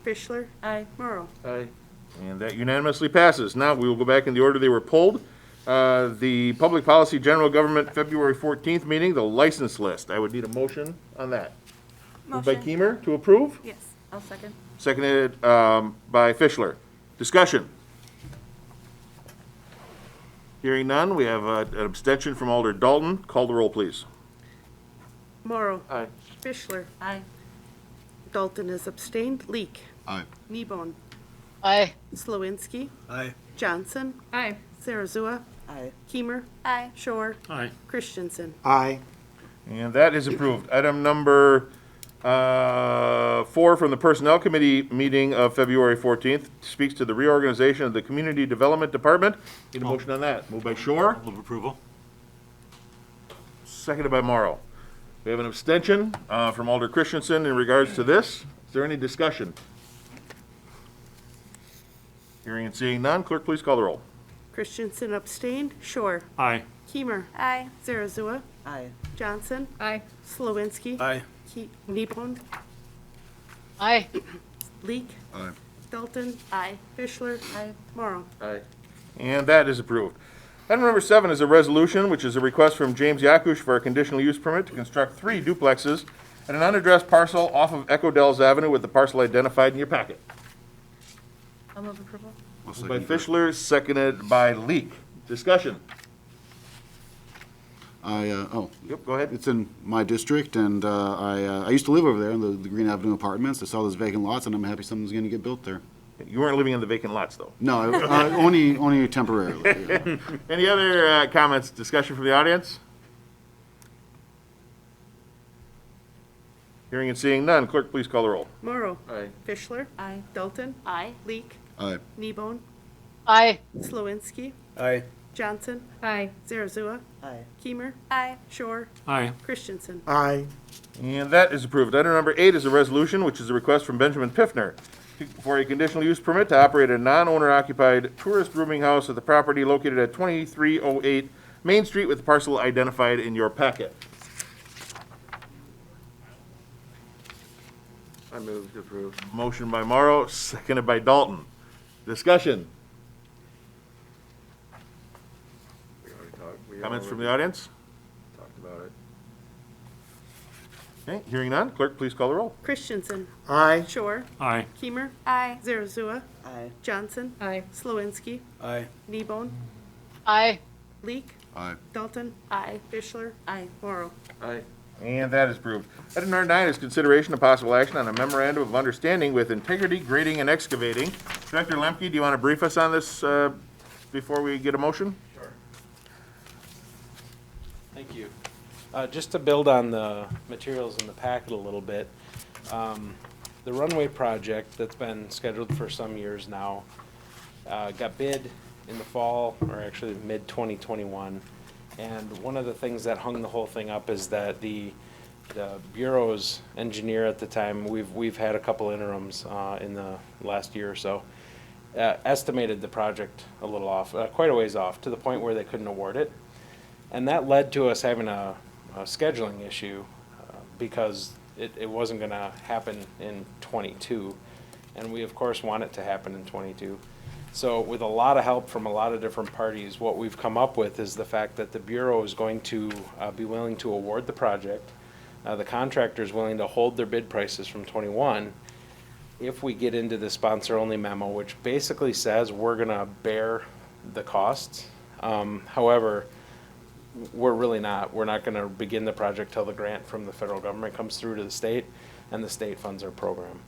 Fischler. Aye. Morrow. Aye. And that unanimously passes. Now, we will go back in the order they were pulled. The Public Policy General Government February 14th meeting, the license list. I would need a motion on that. Moved by Keimer to approve, Yes, I'll second. seconded by Fischler. Discussion. Hearing none, we have an abstention from Alder Dalton. Call the roll, please. Morrow. Aye. Fischler. Aye. Dalton is abstained. Leek. Aye. Kneebone. Aye. Slawinski. Aye. Johnson. Aye. Zarazua. Aye. Keimer. Aye. Shore. Aye. Christensen. Aye. And that is approved. Item number 4 from the Personnel Committee meeting of February 14th speaks to the reorganization of the Community Development Department. Need a motion on that. Moved by Shore, Move approval. seconded by Morrow. We have an abstention from Alder Christensen in regards to this. Is there any discussion? Hearing and seeing none, clerk, please call the roll. Christensen abstained. Shore. Aye. Keimer. Aye. Zarazua. Aye. Johnson. Aye. Slawinski. Aye. Kneebone. Aye. Leek. Aye. Dalton. Aye. Fischler. Aye. Morrow. Aye. And that is approved. Item number 7 is a resolution, which is a request from James Yakush for a conditional use permit to construct 3 duplexes at an unaddressed parcel off of Echo Dells Avenue with the parcel identified in your packet. I'll move approval. Moved by Fischler, seconded by Leek. Discussion. Yep, go ahead. It's in my district, and I used to live over there in the Green Avenue Apartments. I saw those vacant lots, and I'm happy something's going to get built there. You weren't living in the vacant lots, though. No, only temporarily. Yeah. Any other comments, discussion from the audience? Hearing and seeing none, clerk, please call the roll. Morrow. Aye. Fischler. Aye. Dalton. Aye. Leek. Aye. Kneebone. Aye. Slawinski. Aye. Johnson. Aye. Zarazua. Aye. Keimer. Aye. Shore. Aye. Christensen. Aye. And that is approved. Item number 8 is a resolution, which is a request from Benjamin Piffner for a conditional use permit to operate a non-owner occupied tourist rooming house at the property located at 2308 Main Street with the parcel identified in your packet. I move to approve. Motion by Morrow, seconded by Dalton. Discussion. We already talked. Comments from the audience? Talked about it. Okay, hearing none, clerk, please call the roll. Christensen. Aye. Shore. Aye. Keemer. Aye. Zarazua. Aye. Johnson. Aye. Slawinski. Aye. Kneebone. Aye. Leek. Aye. Dalton. Aye. Fischler. Aye. Morrow. Aye. And that is approved. Item number 9 is consideration of possible action on a memorandum of understanding with Integrity Grading and Excavating. Director Lemke, do you want to brief us on this before we get a motion? Thank you. Just to build on the materials in the packet a little bit, the Runway Project that's been scheduled for some years now got bid in the fall, or actually mid-2021. And one of the things that hung the whole thing up is that the Bureau's engineer at the time, we've had a couple interims in the last year or so, estimated the project a little off, quite a ways off, to the point where they couldn't award it. And that led to us having a scheduling issue because it wasn't going to happen in '22. And we, of course, want it to happen in '22. So with a lot of help from a lot of different parties, what we've come up with is the fact that the Bureau is going to be willing to award the project. The contractor is willing to hold their bid prices from '21 if we get into the sponsor-only memo, which basically says we're going to bear the costs. However, we're really not. We're not going to begin the project till the grant from the federal government comes through to the state, and the state funds our program.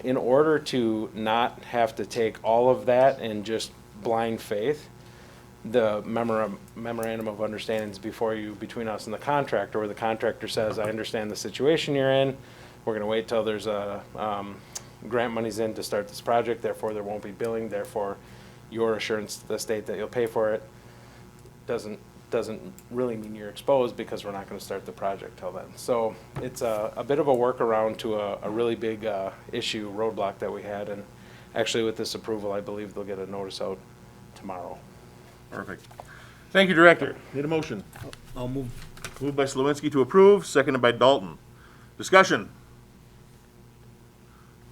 In order to not have to take all of that and just blind faith, the memorandum of understanding is before you, between us and the contractor, where the contractor says, I understand the situation you're in. We're going to wait till there's a grant money's in to start this project. Therefore, there won't be billing. Therefore, your assurance to the state that you'll pay for it doesn't really mean you're exposed, because we're not going to start the project till then. So it's a bit of a workaround to a really big issue, roadblock that we had. And actually with this approval, I believe they'll get a notice out tomorrow. Perfect. Thank you, Director. Need a motion? I'll move. Moved by Slawinski to approve, seconded by Dalton. Discussion.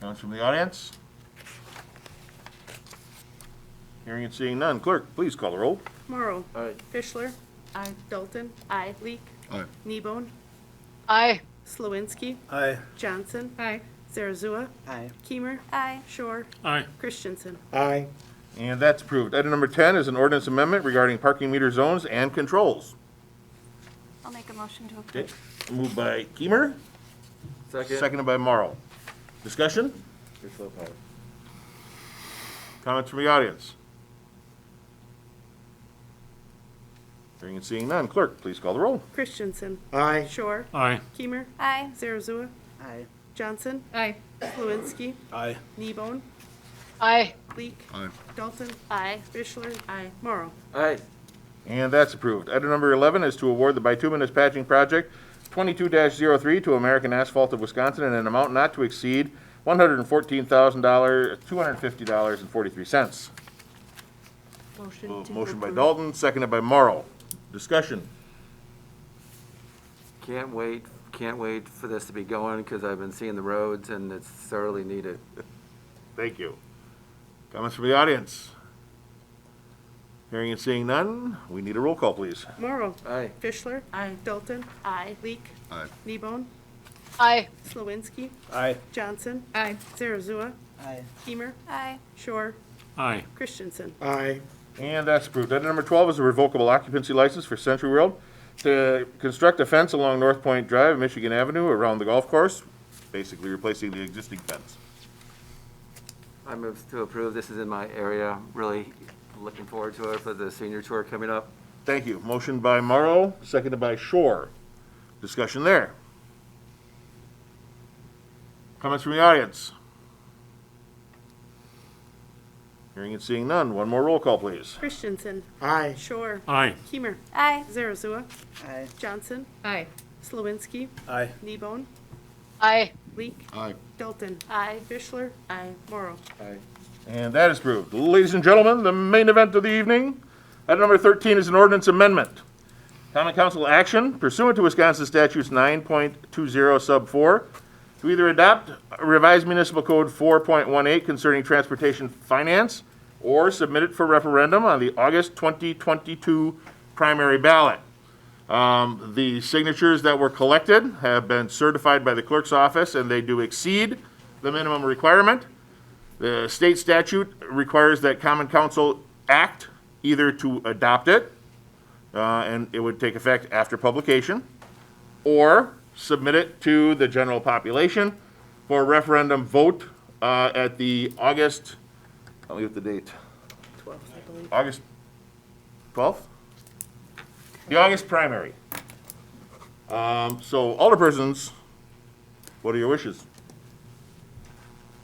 Comments from the audience? Hearing and seeing none. Clerk, please call the roll. Morrow. Aye. Fischler. Aye. Dalton. Aye. Leek. Aye. Kneebone. Aye. Slawinski. Aye. Johnson. Aye. Zarazua. Aye. Keemer. Aye. Shore. Aye. Christensen. Aye. And that's approved. Item number 10 is an ordinance amendment regarding parking meter zones and controls. I'll make a motion to Okay. approve. Moved by Keemer, Second. seconded by Morrow. Discussion? You're slow power. Comments from the audience? Hearing and seeing none. Clerk, please call the roll. Christensen. Aye. Shore. Aye. Keemer. Aye. Zarazua. Aye. Johnson. Aye. Slawinski. Aye. Kneebone. Aye. Leek. Aye. Dalton. Aye. Fischler. Aye. Morrow. Aye. And that's approved. Item number 11 is to award the bituminous patching project 22-03 to American Asphalt of Wisconsin in an amount not to exceed $114,250.43. Motion to Motion by approve. Dalton, seconded by Morrow. Discussion. Can't wait for this to be going, because I've been seeing the roads and it's thoroughly needed. Thank you. Comments from the audience? Hearing and seeing none, we need a roll call, please. Morrow. Aye. Fischler. Aye. Dalton. Aye. Leek. Aye. Kneebone. Aye. Slawinski. Aye. Johnson. Aye. Zarazua. Aye. Keemer. Aye. Shore. Aye. Christensen. Aye. And that's approved. Item number 12 is a revocable occupancy license for Century World to construct a fence along North Point Drive, Michigan Avenue, around the golf course, basically replacing the existing fence. I move to approve. This is in my area. Really looking forward to it for the senior tour coming up. Thank you. Motion by Morrow, seconded by Shore. Discussion there. Comments from the audience? Hearing and seeing none. One more roll call, please. Christensen. Aye. Shore. Aye. Keemer. Aye. Zarazua. Aye. Johnson. Aye. Slawinski. Aye. Kneebone. Aye. Leek. Aye. Dalton. Aye. Fischler. Aye. Morrow. Aye. And that is approved. Ladies and gentlemen, the main event of the evening. Item number 13 is an ordinance amendment. Common Council action pursuant to Wisconsin Statutes 9.20 sub 4 to either adopt revised municipal code 4.18 concerning transportation finance or submit it for referendum on the August 2022 primary ballot. The signatures that were collected have been certified by the clerk's office, and they do exceed the minimum requirement. The state statute requires that common council act either to adopt it, and it would take effect after publication, or submit it to the general population for a referendum vote at the August, I'll leave the date. 12th, I believe. August 12th? The August primary. So alderpersons, what are your wishes?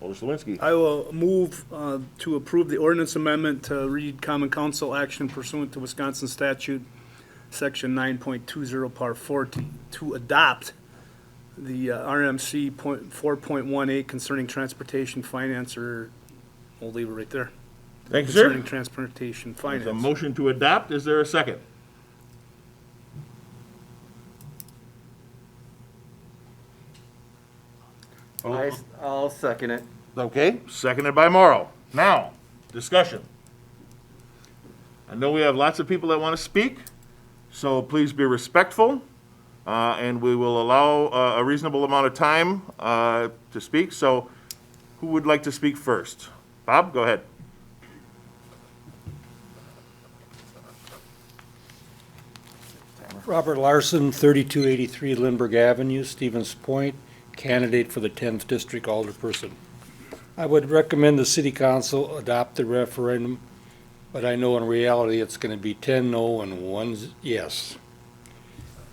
Alder Slawinski. I will move to approve the ordinance amendment to read Common Council action pursuant to Wisconsin statute, section 9.20, part 4, to adopt the RMC 4.18 concerning transportation finance, or we'll leave it right there. Thank you, sir. Concerning transportation finance. There's a motion to adopt. Is there a second? I'll second it. Okay, seconded by Morrow. Now, discussion. I know we have lots of people that want to speak, so please be respectful, and we will allow a reasonable amount of time to speak. So who would like to speak first? Bob, go ahead. Robert Larson, 3283 Lindbergh Avenue, Stevens Point, candidate for the 10th District Alderperson. I would recommend the City Council adopt the referendum, but I know in reality it's going to be 10 no and 1 yes.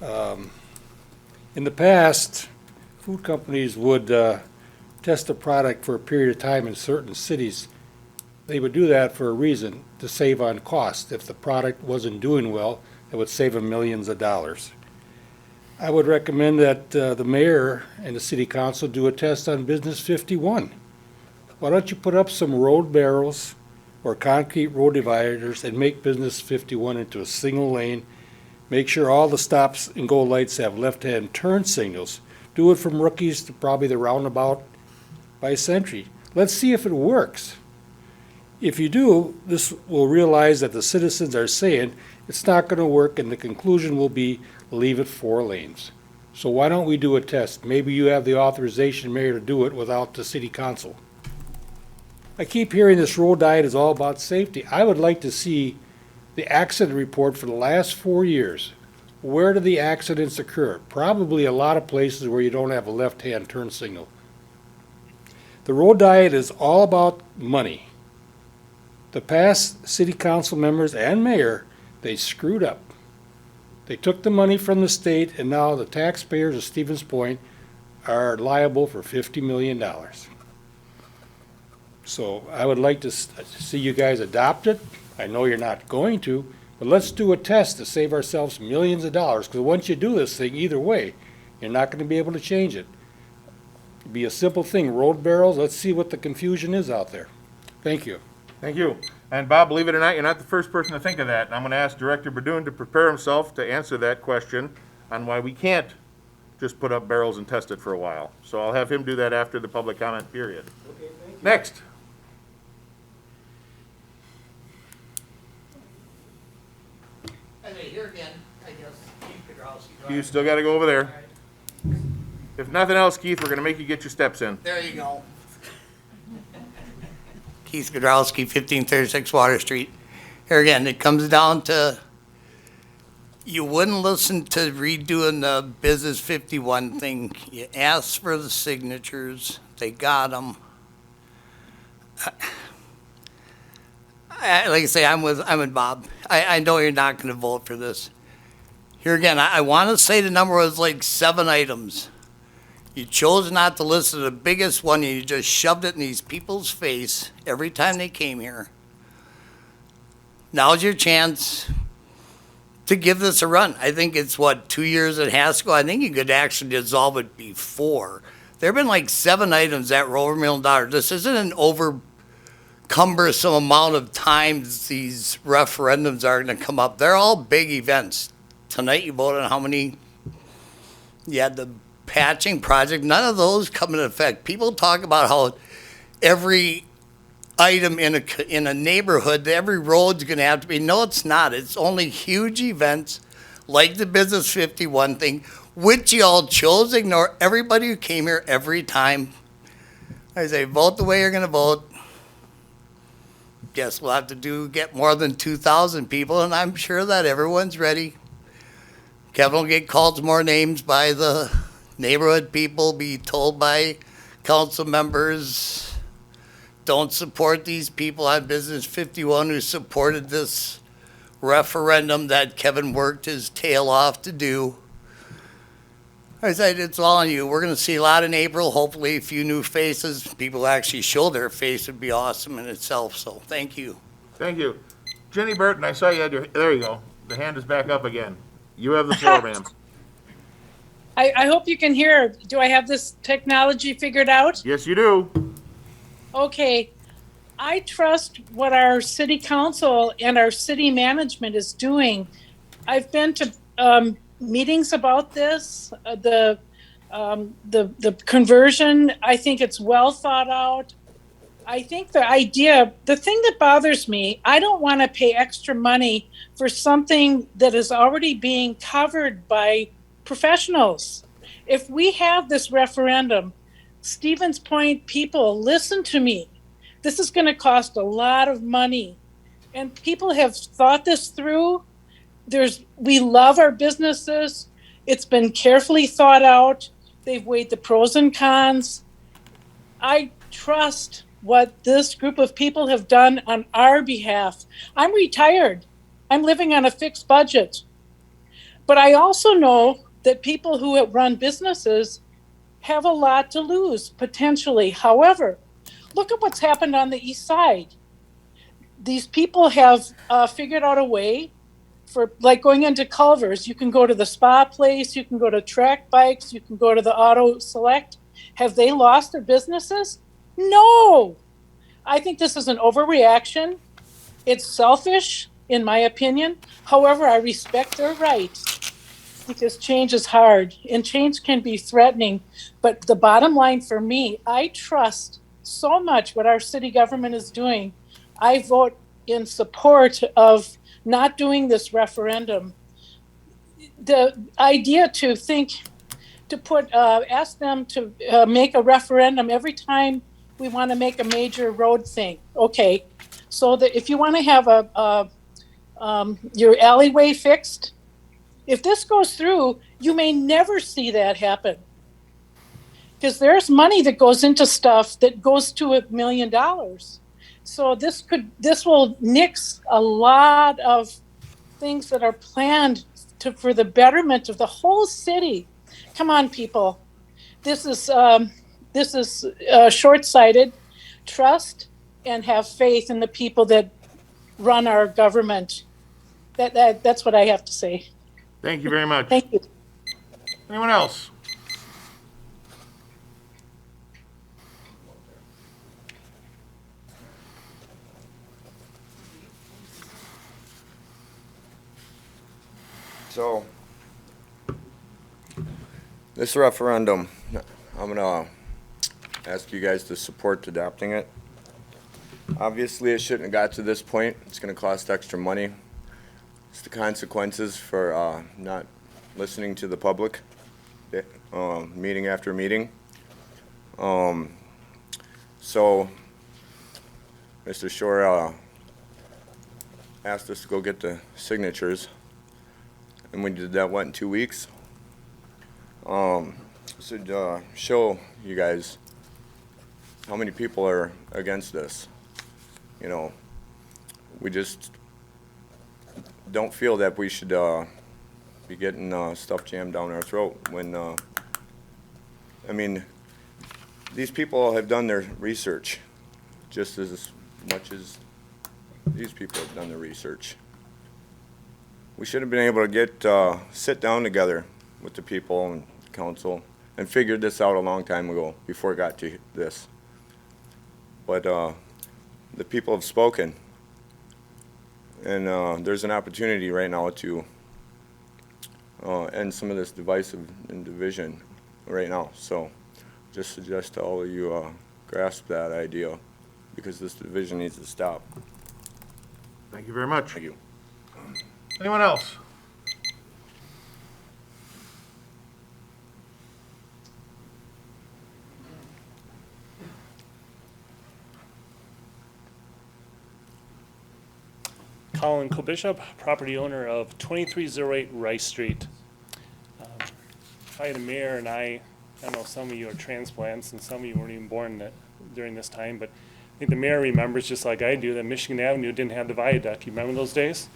In the past, food companies would test a product for a period of time in certain cities. They would do that for a reason, to save on cost. If the product wasn't doing well, it would save them millions of dollars. I would recommend that the mayor and the city council do a test on Business 51. Why don't you put up some road barrels or concrete road dividers and make Business 51 into a single lane? Make sure all the stops and go lights have left-hand turn signals. Do it from Rookies to probably the roundabout by Century. Let's see if it works. If you do, this will realize that the citizens are saying it's not going to work, and the conclusion will be leave it 4 lanes. So why don't we do a test? Maybe you have the authorization, Mayor, to do it without the city council. I keep hearing this road diet is all about safety. I would like to see the accident report for the last 4 years. Where do the accidents occur? Probably a lot of places where you don't have a left-hand turn signal. The road diet is all about money. The past city council members and mayor, they screwed up. They took the money from the state, and now the taxpayers of Stevens Point are liable for $50 million. So I would like to see you guys adopt it. I know you're not going to, but let's do a test to save ourselves millions of dollars, because once you do this thing, either way, you're not going to be able to change it. It'd be a simple thing, road barrels. Let's see what the confusion is out there. Thank you. Thank you. And Bob, believe it or not, you're not the first person to think of that. And I'm going to ask Director Berdoon to prepare himself to answer that question on why we can't just put up barrels and test it for a while. So I'll have him do that after the public comment period. Okay, thank you. Next. Here again, I guess. You still got to go over there. If nothing else, Keith, we're going to make you get your steps in. There you go. Keith Godrowski, 1536 Water Street. Here again, it comes down to you wouldn't listen to redoing the Business 51 thing. You asked for the signatures. They got them. Like I say, I'm with Bob. I know you're not going to vote for this. Here again, I want to say the number was like 7 items. You chose not to listen to the biggest one, and you just shoved it in these people's face every time they came here. Now's your chance to give this a run. I think it's, 2 years it has to go? I think you could actually dissolve it before. There have been like 7 items that were over $1 million. This isn't an cumbersome amount of times these referendums are going to come up. They're all big events. Tonight you voted on how many? You had the patching project. None of those come into effect. People talk about how every item in a neighborhood, every road's going to have to be. No, it's not. It's only huge events like the Business 51 thing, which y'all chose to ignore everybody who came here every time. I say, vote the way you're gonna vote. Guess we'll have to get more than 2,000 people, and I'm sure that everyone's ready. Kevin will get called more names by the neighborhood people, be told by council members, don't support these people on Business 51 who supported this referendum that Kevin worked his tail off to do. I said, it's all on you. We're going to see a lot in April, hopefully a few new faces. People actually show their face would be awesome in itself, so thank you. Thank you. Jenny Burton, I saw you had there you go. The hand is back up again. You have the floor, ma'am. I hope you can hear. Do I have this technology figured out? Yes, you do. Okay. I trust what our city council and our city management is doing. I've been to meetings about this, the conversion. I think it's well thought out. I think the thing that bothers me, I don't want to pay extra money for something that is already being covered by professionals. If we have this referendum, Stevens Point people, listen to me. This is going to cost a lot of money. And people have thought this through. We love our businesses. It's been carefully thought out. They've weighed the pros and cons. I trust what this group of people have done on our behalf. I'm retired. I'm living on a fixed budget. But I also know that people who have run businesses have a lot to lose, potentially. However, look at what's happened on the east side. These people have figured out a way for, like, going into Culver's. You can go to the spa place, you can go to Track Bikes, you can go to the Auto Select. Have they lost their businesses? No. I think this is an overreaction. It's selfish, in my opinion. However, I respect their right, because change is hard and change can be threatening. But the bottom line for me, I trust so much what our city government is doing. I vote in support of not doing this referendum. The idea to ask them to make a referendum every time we want to make a major road thing. Okay, so that if you want to have your alleyway fixed, if this goes through, you may never see that happen. Because there's money that goes into stuff that goes to $1 million. So this will nix a lot of things that are planned for the betterment of the whole city. Come on, people. This is short-sighted. Trust and have faith in the people that run our government. That's what I have to say. Thank you very much. Thank you. Anyone else? So, this referendum, I'm gonna ask you guys to support adopting it. Obviously, it shouldn't have got to this point. It's gonna cost extra money. It's the consequences for not listening to the public, meeting after meeting. So, Mr. Shore asked us to go get the signatures, and we did that, in 2 weeks? So show you guys how many people are against this. You know, we just don't feel that we should be getting stuff jammed down our throat when, I mean, these people have done their research just as much as these people have done their research. We should have been able to sit down together with the people and council and figured this out a long time ago before it got to this. But the people have spoken, and there's an opportunity right now to end some of this divisive and division right now. So just suggest to all of you grasp that idea, because this division needs to stop. Thank you very much. Thank you. Anyone else? Colin Kobishop, property owner of 2308 Rice Street. Probably the mayor and I don't know, some of you are transplants and some of you weren't even born during this time, but I think the mayor remembers, just like I do, that Michigan Avenue didn't have the viaduct. You remember those days?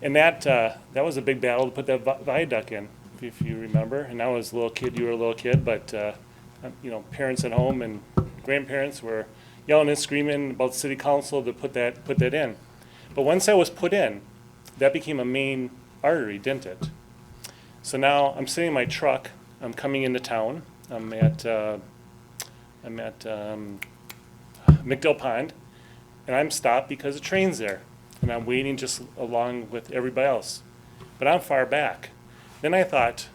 And that was a big battle to put that viaduct in, if you remember. And I was a little kid, you were a little kid, but you know, parents at home and grandparents were yelling and screaming about the city council to put that in. But once that was put in, that became a main artery, didn't it? So now I'm sitting in my truck. I'm coming into town. I'm at McDill Pond, and I'm stopped because the train's there, and I'm waiting just along with everybody else. But I'm far back. Then I thought,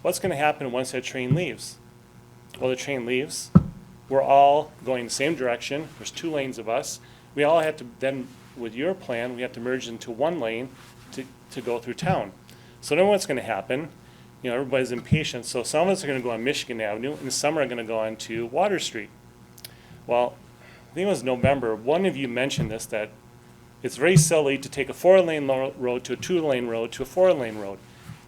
what's going to happen once that train leaves? Well, the train leaves. We're all going the same direction. There's 2 lanes of us. We all have to then, with your plan, we have to merge into 1 lane to go through town. So then what's going to happen? You know, everybody's impatient. So some of us are going to go on Michigan Avenue, and some are going to go on to Water Street. Well, I think it was November, one of you mentioned this, that it's very silly to take a 4-lane road to a 2-lane road to a 4-lane road.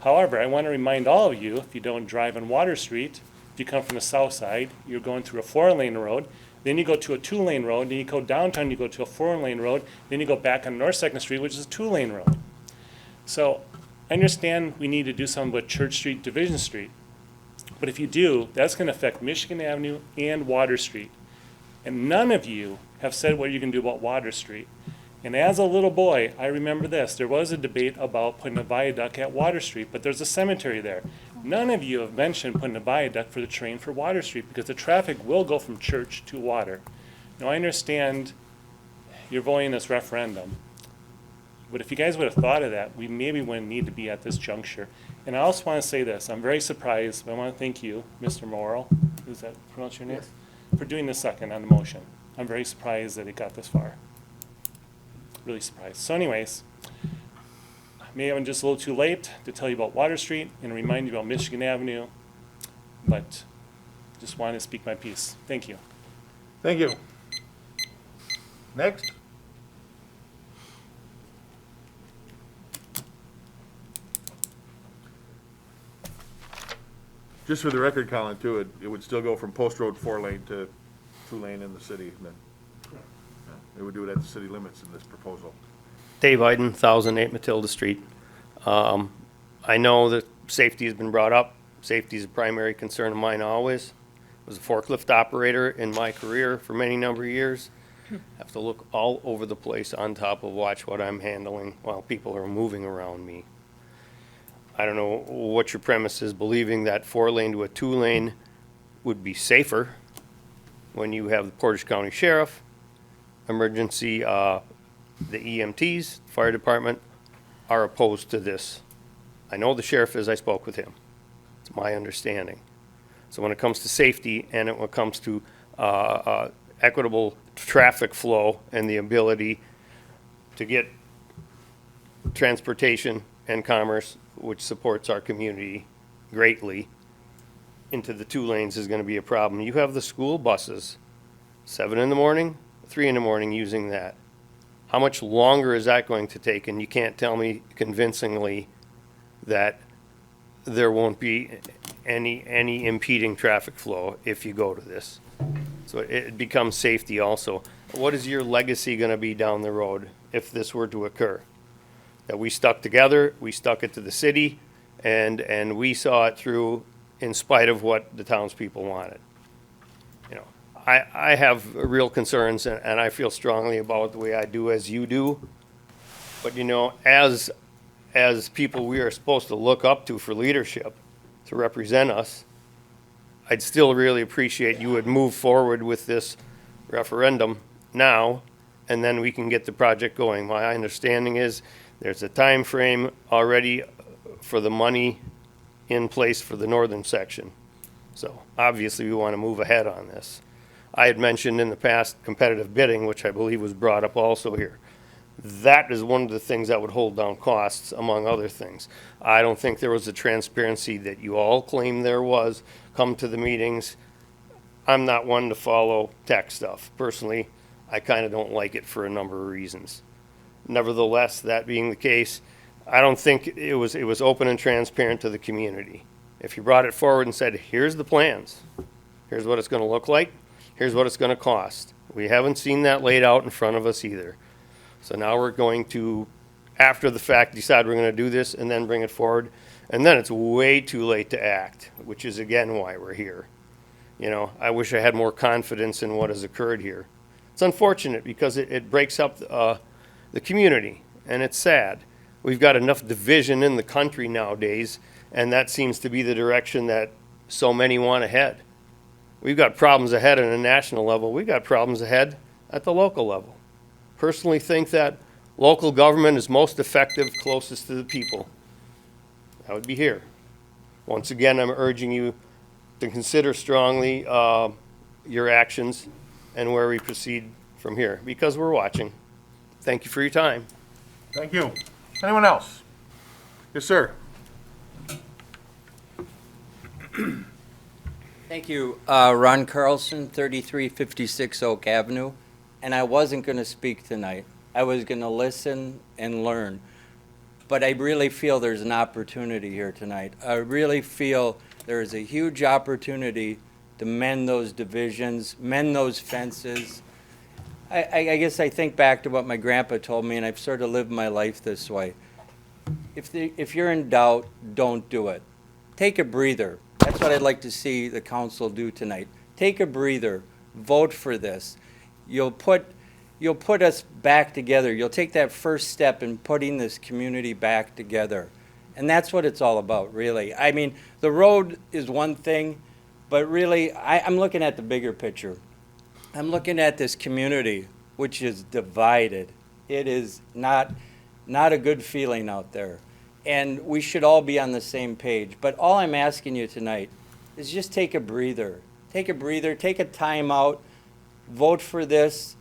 However, I want to remind all of you, if you don't drive on Water Street, if you come from the south side, you're going through a 4-lane road, then you go to a 2-lane road, then you go downtown, you go to a 4-lane road, then you go back on North 2nd Street, which is a 2-lane road. So I understand we need to do something with Church Street, Division Street. But if you do, that's going to affect Michigan Avenue and Water Street. And none of you have said what you're going to do about Water Street. And as a little boy, I remember this. There was a debate about putting a viaduct at Water Street, but there's a cemetery there. None of you have mentioned putting a viaduct for the train for Water Street because the traffic will go from Church to Water. Now, I understand you're voting this referendum, but if you guys would have thought of that, we maybe wouldn't need to be at this juncture. And I also want to say this. I'm very surprised, but I want to thank you, Mr. Morrell, is that pronounce your name? Yes. For doing the second on the motion. I'm very surprised that it got this far. Really surprised. So anyways, maybe I'm just a little too late to tell you about Water Street and remind you about Michigan Avenue, but just wanted to speak my piece. Thank you. Thank you. Next. Just for the record, Colin, too, it would still go from Post Road 4-lane to 2-lane in the city. And then, they would do it at the city limits in this proposal. Dave Iden, 1008 Matilda Street. I know that safety has been brought up. Safety is a primary concern of mine always. I was a forklift operator in my career for many number of years. Have to look all over the place on top of watch what I'm handling while people are moving around me. I don't know what your premise is, believing that 4-lane to a 2-lane would be safer when you have the Portage County Sheriff, emergency, the EMTs, fire department are opposed to this. I know the sheriff is, I spoke with him. It's my understanding. So when it comes to safety and when it comes to equitable traffic flow and the ability to get transportation and commerce, which supports our community greatly, into the 2 lanes is going to be a problem. You have the school buses, 7 in the morning, 3 in the morning using that. How much longer is that going to take? And you can't tell me convincingly that there won't be any impeding traffic flow if you go to this. So it becomes safety also. What is your legacy going to be down the road if this were to occur? That we stuck together, we stuck it to the city, and we saw it through in spite of what the townspeople wanted. You know, I have real concerns, and I feel strongly about the way I do as you do. But you know, as people we are supposed to look up to for leadership, to represent us, I'd still really appreciate you would move forward with this referendum now, and then we can get the project going. My understanding is there's a time frame already for the money in place for the northern section. So obviously we want to move ahead on this. I had mentioned in the past competitive bidding, which I believe was brought up also here. That is one of the things that would hold down costs, among other things. I don't think there was the transparency that you all claim there was. Come to the meetings. I'm not one to follow tech stuff. Personally, I kind of don't like it for a number of reasons. Nevertheless, that being the case, I don't think it was open and transparent to the community. If you brought it forward and said, here's the plans, here's what it's going to look like, here's what it's going to cost. We haven't seen that laid out in front of us either. So now we're going to, after the fact, decide we're going to do this and then bring it forward. And then it's way too late to act, which is again why we're here. You know, I wish I had more confidence in what has occurred here. It's unfortunate because it breaks up the community, and it's sad. We've got enough division in the country nowadays, and that seems to be the direction that so many want to head. We've got problems ahead at a national level. We've got problems ahead at the local level. Personally think that local government is most effective, closest to the people. That would be here. Once again, I'm urging you to consider strongly your actions and where we proceed from here, because we're watching. Thank you for your time. Thank you. Anyone else? Yes, sir. Thank you. Ron Carlson, 3356 Oak Avenue. And I wasn't going to speak tonight. I was going to listen and learn. But I really feel there's an opportunity here tonight. I really feel there is a huge opportunity to mend those divisions, mend those fences. I guess I think back to what my grandpa told me, and I've sort of lived my life this way. If you're in doubt, don't do it. Take a breather. That's what I'd like to see the council do tonight. Take a breather. Vote for this. You'll put us back together. You'll take that first step in putting this community back together. And that's what it's all about, really. I mean, the road is one thing, but really, I'm looking at the bigger picture. I'm looking at this community, which is divided. It is not a good feeling out there. And we should all be on the same page. But all I'm asking you tonight is just take a breather. Take a breather, take a time out, vote for this,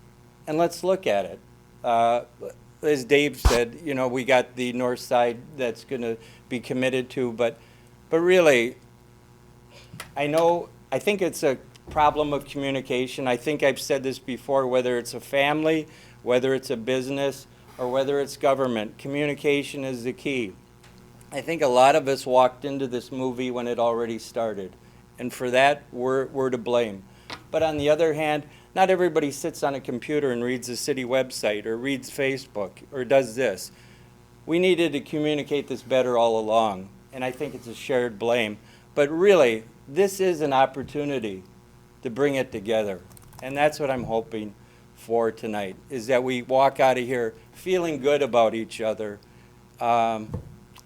and let's look at it. As Dave said, you know, we got the north side that's going to be committed to, but really, I think it's a problem of communication. I think I've said this before, whether it's a family, whether it's a business, or whether it's government, communication is the key. I think a lot of us walked into this movie when it already started, and for that, we're to blame. But on the other hand, not everybody sits on a computer and reads the city website or reads Facebook or does this. We needed to communicate this better all along, and I think it's a shared blame. But really, this is an opportunity to bring it together, and that's what I'm hoping for tonight, is that we walk out of here feeling good about each other, and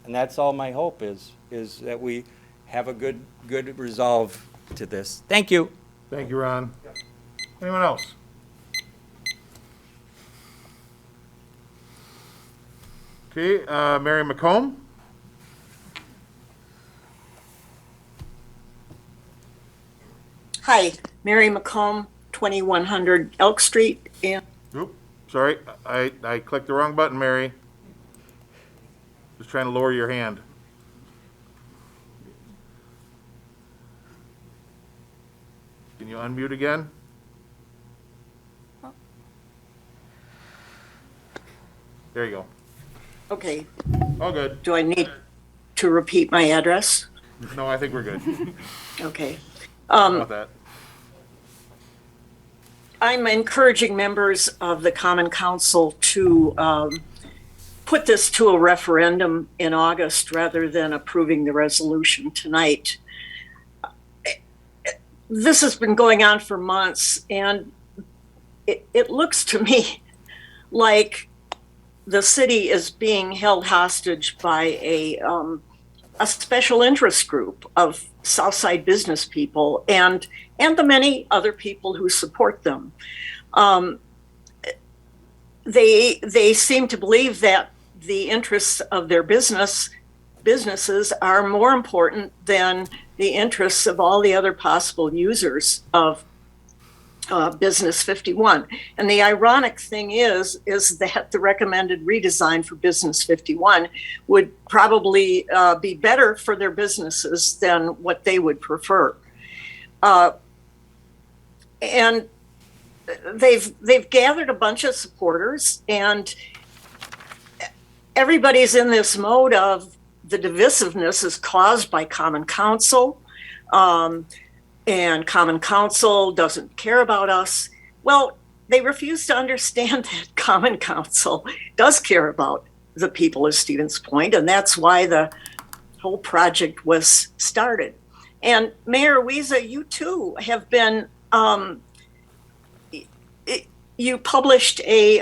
that's all my hope is that we have a good resolve to this. Thank you. Thank you, Ron. Anyone else? Okay, Mary McComb? Hi, Mary McComb, 2100 Elk Street. And Oop, sorry, I clicked the wrong button, Mary. Just trying to lower your hand. Can you unmute again? There you go. Okay. All good. Do I need to repeat my address? No, I think we're good. Okay. How about that? I'm encouraging members of the Common Council to put this to a referendum in August rather than approving the resolution tonight. This has been going on for months, and it looks to me like the city is being held hostage by a special interest group of Southside business people and the many other people who support them. They seem to believe that the interests of their businesses are more important than the interests of all the other possible users of Business 51. And the ironic thing is that the recommended redesign for Business 51 would probably be better for their businesses than what they would prefer. And they've gathered a bunch of supporters, and everybody's in this mode of the divisiveness is caused by Common Council, and Common Council doesn't care about us. Well, they refuse to understand that Common Council does care about the people of Stevens Point, and that's why the whole project was started. And Mayor Wiesa, you too have been, you published a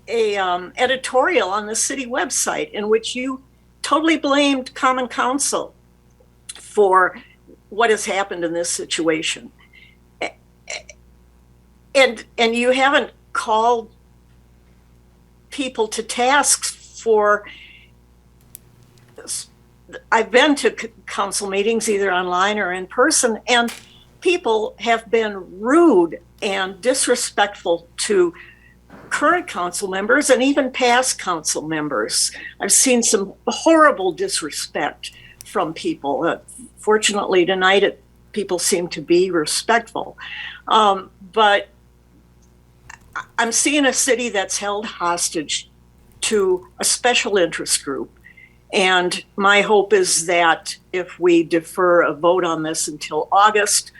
editorial on the city website in which you totally blamed Common Council for what has happened in this situation. And you haven't called people to task for, I've been to council meetings either online or in person, and people have been rude and disrespectful to current council members and even past council members. I've seen some horrible disrespect from people. Fortunately, tonight people seem to be respectful. But I'm seeing a city that's held hostage to a special interest group. And my hope is that if we defer a vote on this until August,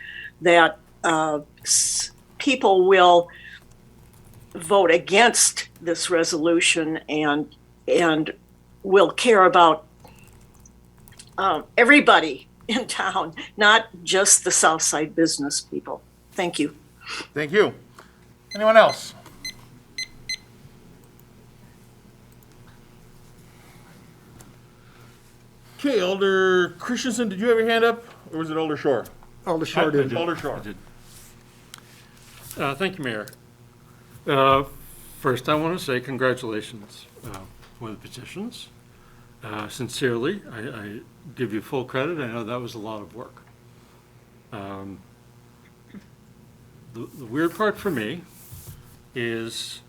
that people will vote against this resolution and will care about everybody in town, not just the Southside business people. Thank you. Thank you. Anyone else? Okay, Alder Christensen, did you have your hand up, or was it Alder Shore? Alder Shore did. Alder Shore. Thank you, Mayor. First, I want to say congratulations for the petitions. Sincerely, I give you full credit. I know that was a lot of work. The weird part for me is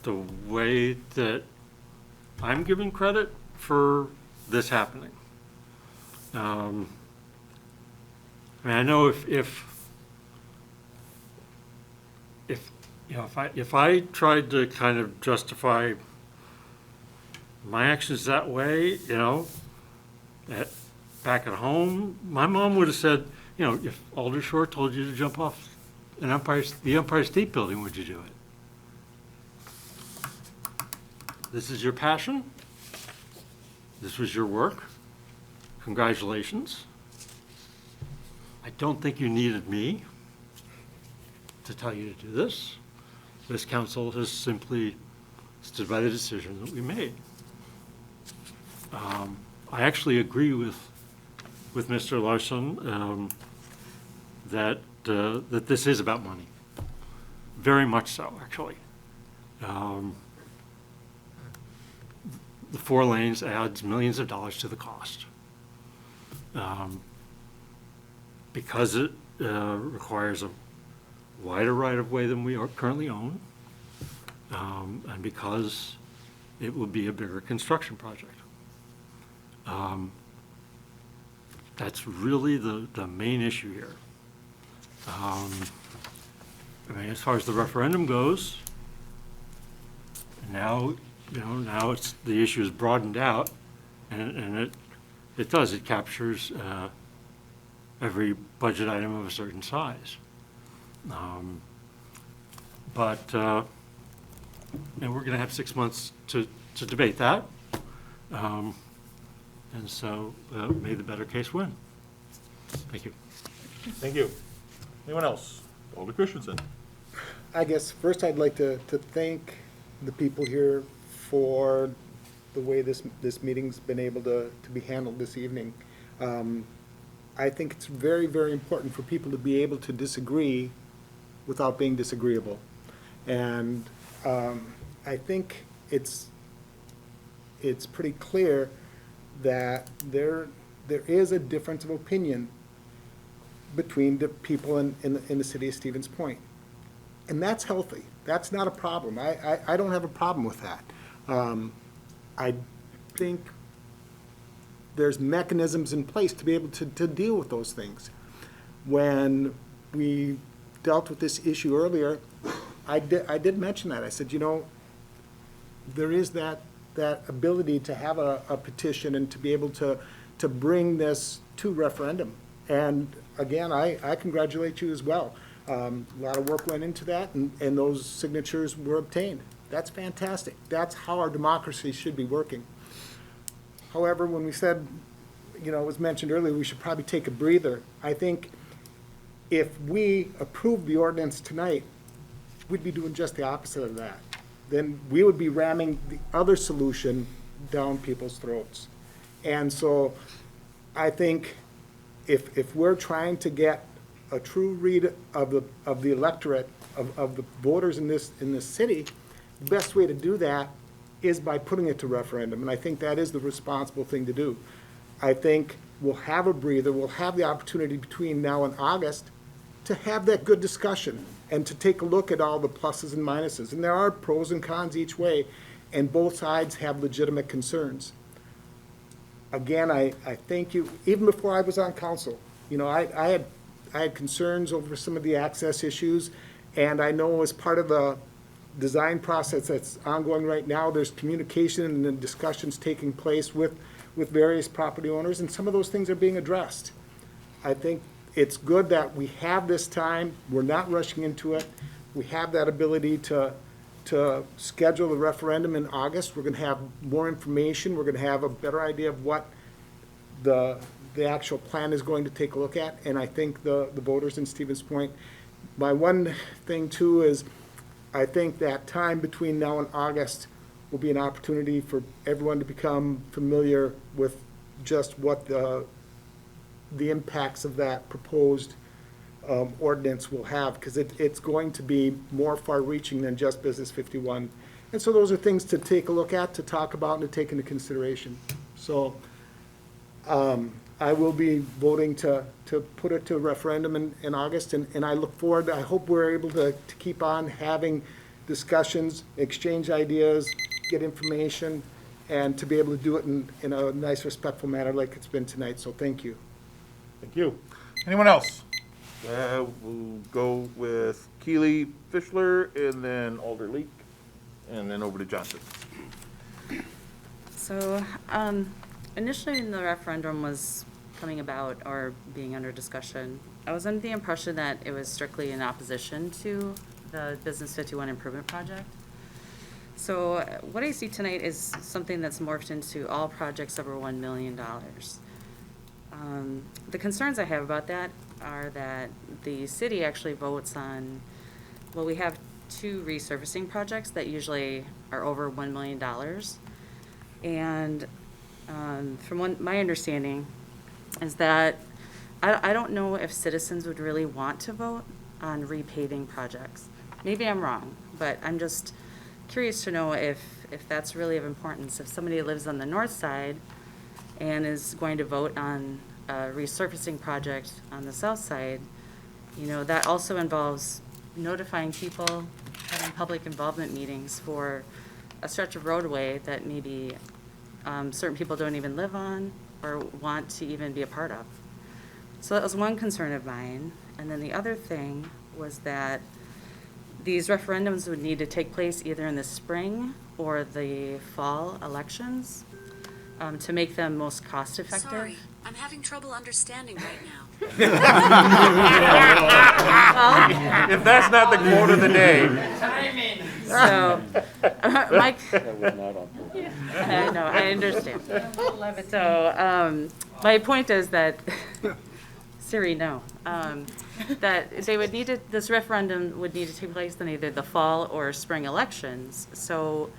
the way that I'm giving credit for this happening. I mean, I know if you know, if I tried to kind of justify my actions that way, you know, back at home, my mom would have said, you know, if Alder Shore told you to jump off the Empire State Building, would you do it? This is your passion. This was your work. Congratulations. I don't think you needed me to tell you to do this. This council has simply stood by the decision that we made. I actually agree with Mr. Larson that this is about money. Very much so, actually. The 4 lanes adds millions of dollars to the cost. Because it requires a wider right-of-way than we currently own, and because it will be a bigger construction project. That's really the main issue here. I mean, as far as the referendum goes, now, you know, now the issue is broadened out, and it captures every budget item of a certain size. And we're going to have 6 months to debate that. And so may the better case win. Thank you. Thank you. Anyone else? Alder Christensen. I guess first I'd like to thank the people here for the way this meeting's been able to be handled this evening. I think it's very, very important for people to be able to disagree without being disagreeable. And I think it's pretty clear that there is a difference of opinion between the people in the city of Stevens Point. And that's healthy. That's not a problem. I don't have a problem with that. I think there's mechanisms in place to be able to deal with those things. When we dealt with this issue earlier, I did mention that. I said, you know, there is that that ability to have a petition and to be able to bring this to referendum. And again, I congratulate you as well. A lot of work went into that, and those signatures were obtained. That's fantastic. That's how our democracy should be working. However, when we said, it was mentioned earlier, we should probably take a breather. I think if we approve the ordinance tonight, we'd be doing just the opposite of that. Then we would be ramming the other solution down people's throats. And so I think if we're trying to get a true read of the electorate, of the voters in this city, the best way to do that is by putting it to referendum. And I think that is the responsible thing to do. I think we'll have a breather, we'll have the opportunity between now and August to have that good discussion and to take a look at all the pluses and minuses. And there are pros and cons each way, and both sides have legitimate concerns. Again, I thank you. Even before I was on council, I had concerns over some of the access issues, and I know as part of the design process that's ongoing right now, there's communication and then discussions taking place with various property owners, and some of those things are being addressed. I think it's good that we have this time. We're not rushing into it. We have that ability to schedule the referendum in August. We're going to have more information. We're going to have a better idea of what the actual plan is going to take a look at. And I think the voters in Stevens Point, my one thing too is I think that time between now and August will be an opportunity for everyone to become familiar with just what the impacts of that proposed ordinance will have, because it's going to be more far-reaching than just Business 51. And so those are things to take a look at, to talk about, and to take into consideration. So I will be voting to put it to referendum in August, and I look forward, I hope we're able to keep on having discussions, exchange ideas, get information, and to be able to do it in a nice, respectful manner like it's been tonight. So thank you. Thank you. Anyone else? We'll go with Keeley, Fischler, and then Alder Leek, and then over to Johnson. So initially when the referendum was coming about or being under discussion, I was under the impression that it was strictly in opposition to the Business 51 Improvement Project. So what I see tonight is something that's morphed into all projects over $1 million. The concerns I have about that are that the city actually votes on, well, we have 2 resurfacing projects that usually are over $1 million. And from my understanding is that I don't know if citizens would really want to vote on repaving projects. Maybe I'm wrong, but I'm just curious to know if that's really of importance. If somebody lives on the north side and is going to vote on a resurfacing project on the south side, that also involves notifying people, having public involvement meetings for a stretch of roadway that maybe certain people don't even live on or want to even be a part of. So that was one concern of mine. And then the other thing was that these referendums would need to take place either in the spring or the fall elections to make them most cost effective. Sorry, I'm having trouble understanding right now. If that's not the quote of the day. So, Mike. That was not on purpose. I know, I understand. So, my point is that, Siri, no, that they would need to, this referendum would need to take place in either the fall or spring elections. So,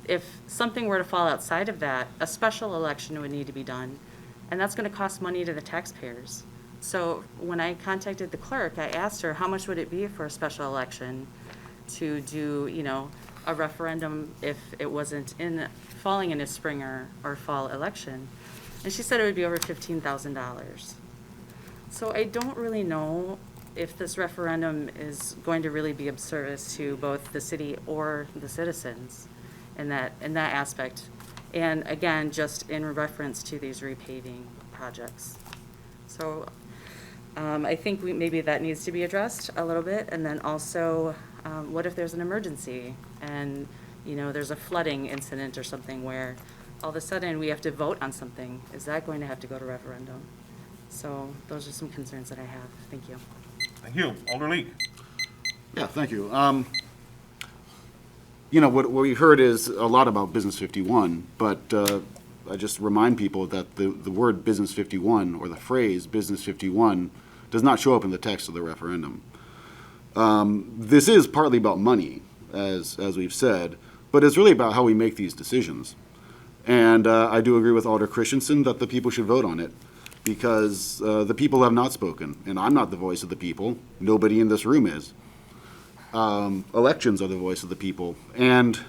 if something were to fall outside of that, a special election would need to be done, and that's going to cost money to the taxpayers. So, when I contacted the clerk, I asked her how much would it be for a special election to do, a referendum if it wasn't falling in a spring or fall election. And she said it would be over $15,000. So I don't really know if this referendum is going to really be of service to both the city or the citizens in that aspect. And again, just in reference to these repaving projects. So I think maybe that needs to be addressed a little bit. And then also, what if there's an emergency and, you know, there's a flooding incident or something where all of a sudden we have to vote on something. Is that going to have to go to referendum? So those are some concerns that I have. Thank you. Thank you. Alder Leek. Yeah, thank you. You know, what we heard is a lot about Business 51, but I just remind people that the word Business 51 or the phrase Business 51 does not show up in the text of the referendum. This is partly about money, as we've said, but it's really about how we make these decisions. And I do agree with Alder Christensen that the people should vote on it, because the people have not spoken, and I'm not the voice of the people. Nobody in this room is. Elections are the voice of the people, and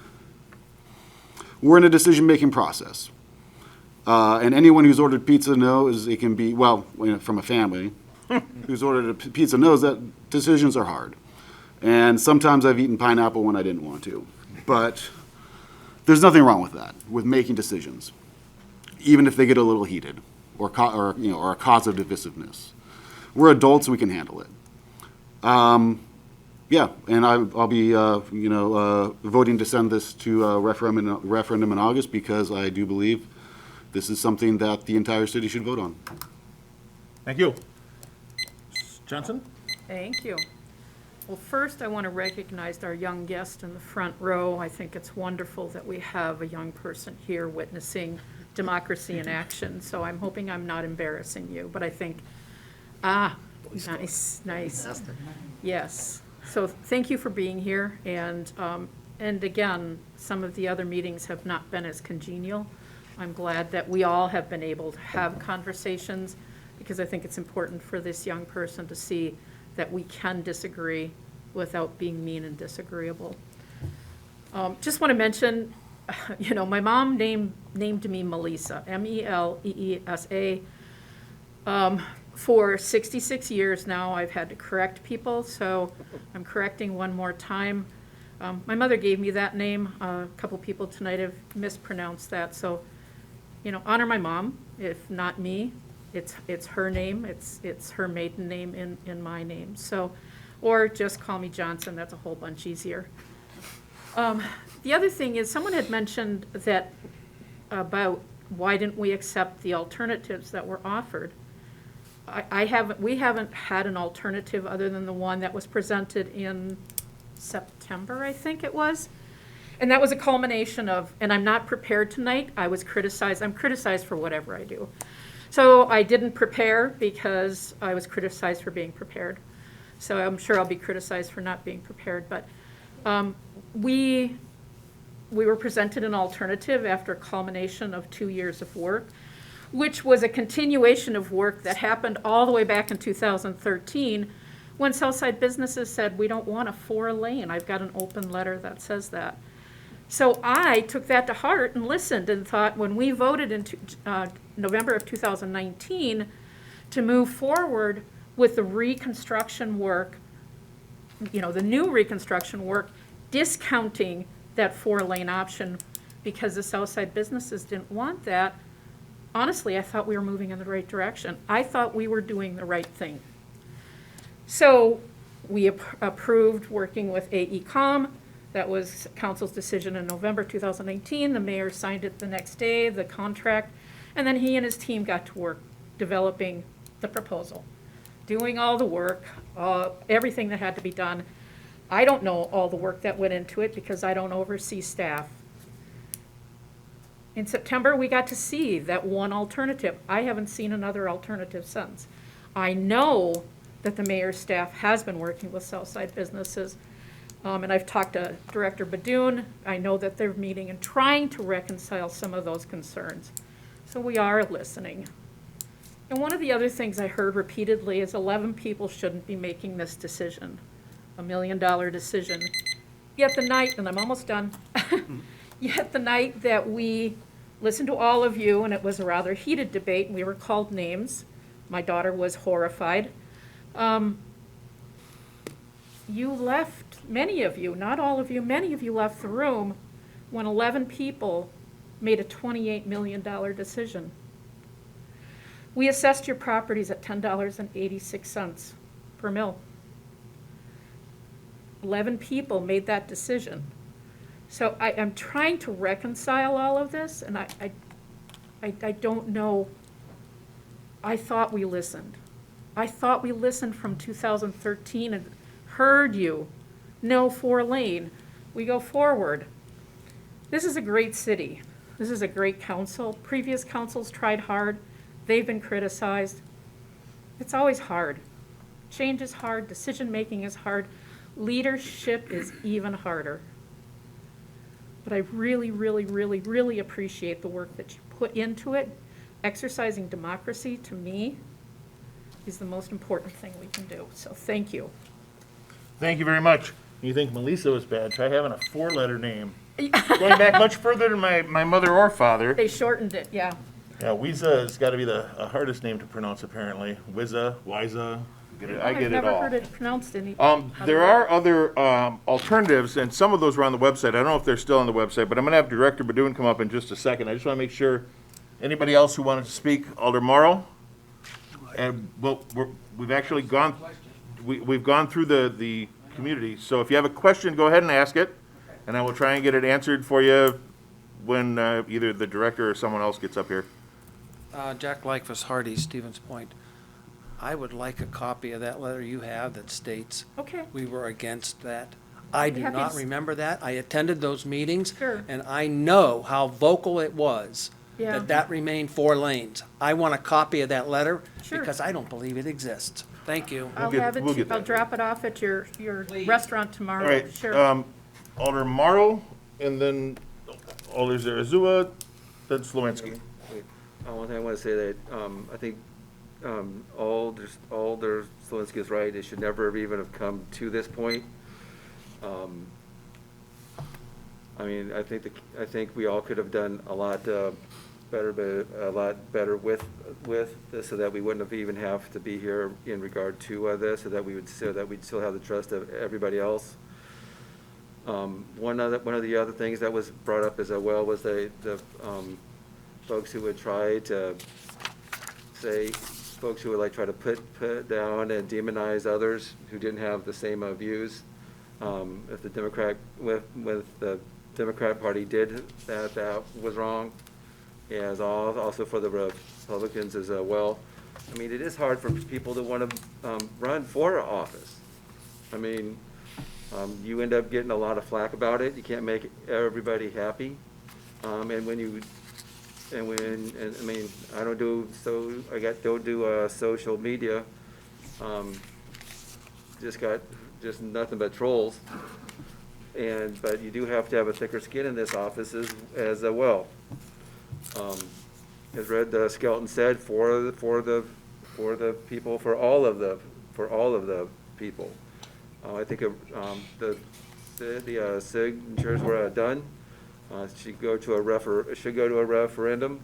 we're in a decision-making process. And anyone who's ordered pizza knows it can be, well, from a family who's ordered a pizza knows that decisions are hard. And sometimes I've eaten pineapple when I didn't want to. But there's nothing wrong with that, with making decisions, even if they get a little heated or a cause of divisiveness. We're adults, we can handle it. Yeah, and I'll be, voting to send this to a referendum in August, because I do believe this is something that the entire city should vote on. Thank you. Johnson? Thank you. Well, first, I want to recognize our young guest in the front row. I think it's wonderful that we have a young person here witnessing democracy in action. So I'm hoping I'm not embarrassing you, but I think, nice. Yes. So thank you for being here. And again, some of the other meetings have not been as congenial. I'm glad that we all have been able to have conversations, because I think it's important for this young person to see that we can disagree without being mean and disagreeable. Just want to mention, my mom named me Melissa, Melessa. For 66 years now, I've had to correct people, so I'm correcting one more time. My mother gave me that name. A couple people tonight have mispronounced that, so honor my mom. If not me, it's her name. It's her maiden name in my name. So, or just call me Johnson. That's a whole bunch easier. The other thing is, someone had mentioned that about why didn't we accept the alternatives that were offered. We haven't had an alternative other than the one that was presented in September, I think it was. And that was a culmination of, and I'm not prepared tonight. I'm criticized for whatever I do. So I didn't prepare because I was criticized for being prepared. So I'm sure I'll be criticized for not being prepared. But we were presented an alternative after a culmination of 2 years of work, which was a continuation of work that happened all the way back in 2013 when Southside businesses said, we don't want a 4-lane. I've got an open letter that says that. So I took that to heart and listened and thought, when we voted in November of 2019 to move forward with the reconstruction work, the new reconstruction work, discounting that 4-lane option because the Southside businesses didn't want that, honestly, I thought we were moving in the right direction. I thought we were doing the right thing. So we approved working with AECom. That was council's decision in November 2019. The mayor signed it the next day, the contract, and then he and his team got to work developing the proposal, doing all the work, everything that had to be done. I don't know all the work that went into it because I don't oversee staff. In September, we got to see that one alternative. I haven't seen another alternative since. I know that the mayor's staff has been working with Southside businesses, and I've talked to Director Badoon. I know that they're meeting and trying to reconcile some of those concerns. So we are listening. And one of the other things I heard repeatedly is 11 people shouldn't be making this decision, $1 million decision. Yet the night, and I'm almost done, yet the night that we listened to all of you, and it was a rather heated debate, and we were called names. My daughter was horrified. You left, many of you, not all of you, many of you left the room when 11 people made a $28 million decision. We assessed your properties at $10.86 per mil. 11 people made that decision. So I'm trying to reconcile all of this, and I don't know. I thought we listened. I thought we listened from 2013 and heard you. No 4-lane. We go forward. This is a great city. This is a great council. Previous councils tried hard. They've been criticized. It's always hard. Change is hard. Decision-making is hard. Leadership is even harder. But I really, really, really, really appreciate the work that you put into it. Exercising democracy, to me, is the most important thing we can do. So thank you. Thank you very much. You think Melissa was bad? Try having a 4-letter name. Going back much further than my mother or father. They shortened it, yeah. Yeah, Wiza has got to be the hardest name to pronounce, apparently. Wiza, Wiza. I get it all. I've never heard it pronounced any. There are other alternatives, and some of those were on the website. I don't know if they're still on the website, but I'm going to have Director Badoon come up in just a second. I just want to make sure, anybody else who wanted to speak? Alder Morrow? And, well, we've actually gone, we've gone through the community. So if you have a question, go ahead and ask it, and I will try and get it answered for you when either the director or someone else gets up here. Jack Lycus Hardy, Stevens Point. I would like a copy of that letter you have that states Okay. we were against that. I do Happy not to remember that. I attended those meetings. Sure. And I know how vocal it was Yeah. that remained 4 lanes. I want a copy of that letter Sure. because I don't believe it exists. Thank you. I'll have it, I'll drop it off at your restaurant tomorrow. All right, Sure. Alder Morrow, and then Alder Zarazua, then Slawinski. One thing I want to say that I think Alder Slawinski is right. It should never have even have come to this point. I mean, I think we all could have done a lot better, but a lot better with this, so that we wouldn't have even have to be here in regard to this, so that we'd still have the trust of everybody else. One of the other things that was brought up as well was the folks who would try to say, folks who would like try to put down and demonize others who didn't have the same views. If the the Democrat Party did that, that was wrong. As also for the Republicans as well. I mean, it is hard for people to want to run for office. I mean, you end up getting a lot of flack about it. You can't make everybody happy. And I mean, I don't do social media. Just nothing but trolls. But you do have to have a thicker skin in this office as well. As Red Skelton said, for the people, for all of the people. I think the signatures were done. Should go to a referendum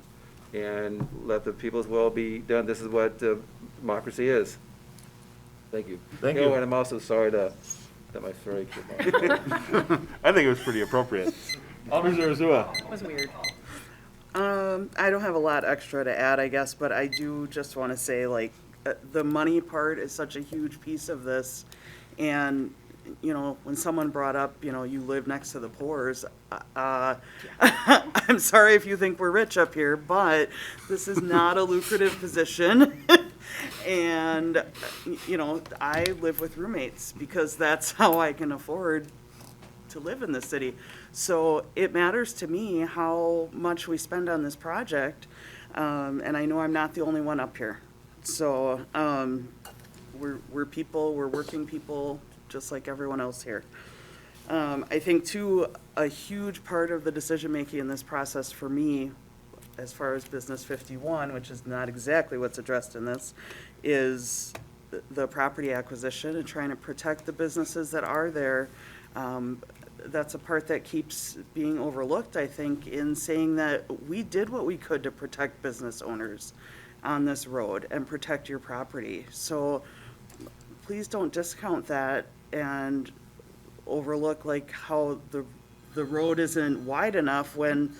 and let the people's will be done. This is what democracy is. Thank you. Thank you. And I'm also sorry that my throat came out. I think it was pretty appropriate. Alder Zarazua. That was weird. I don't have a lot extra to add, I guess, but I do just want to say, like, the money part is such a huge piece of this. And, you know, when someone brought up, you know, you live next to the Portage, I'm sorry if you think we're rich up here, but this is not a lucrative position. And, you know, I live with roommates because that's how I can afford to live in the city. So it matters to me how much we spend on this project, and I know I'm not the only one up here. So we're people, we're working people, just like everyone else here. I think too, a huge part of the decision-making in this process for me, as far as Business 51, which is not exactly what's addressed in this, is the property acquisition and trying to protect the businesses that are there. That's a part that keeps being overlooked, I think, in saying that we did what we could to protect business owners on this road and protect your property. So please don't discount that and overlook like how the road isn't wide enough when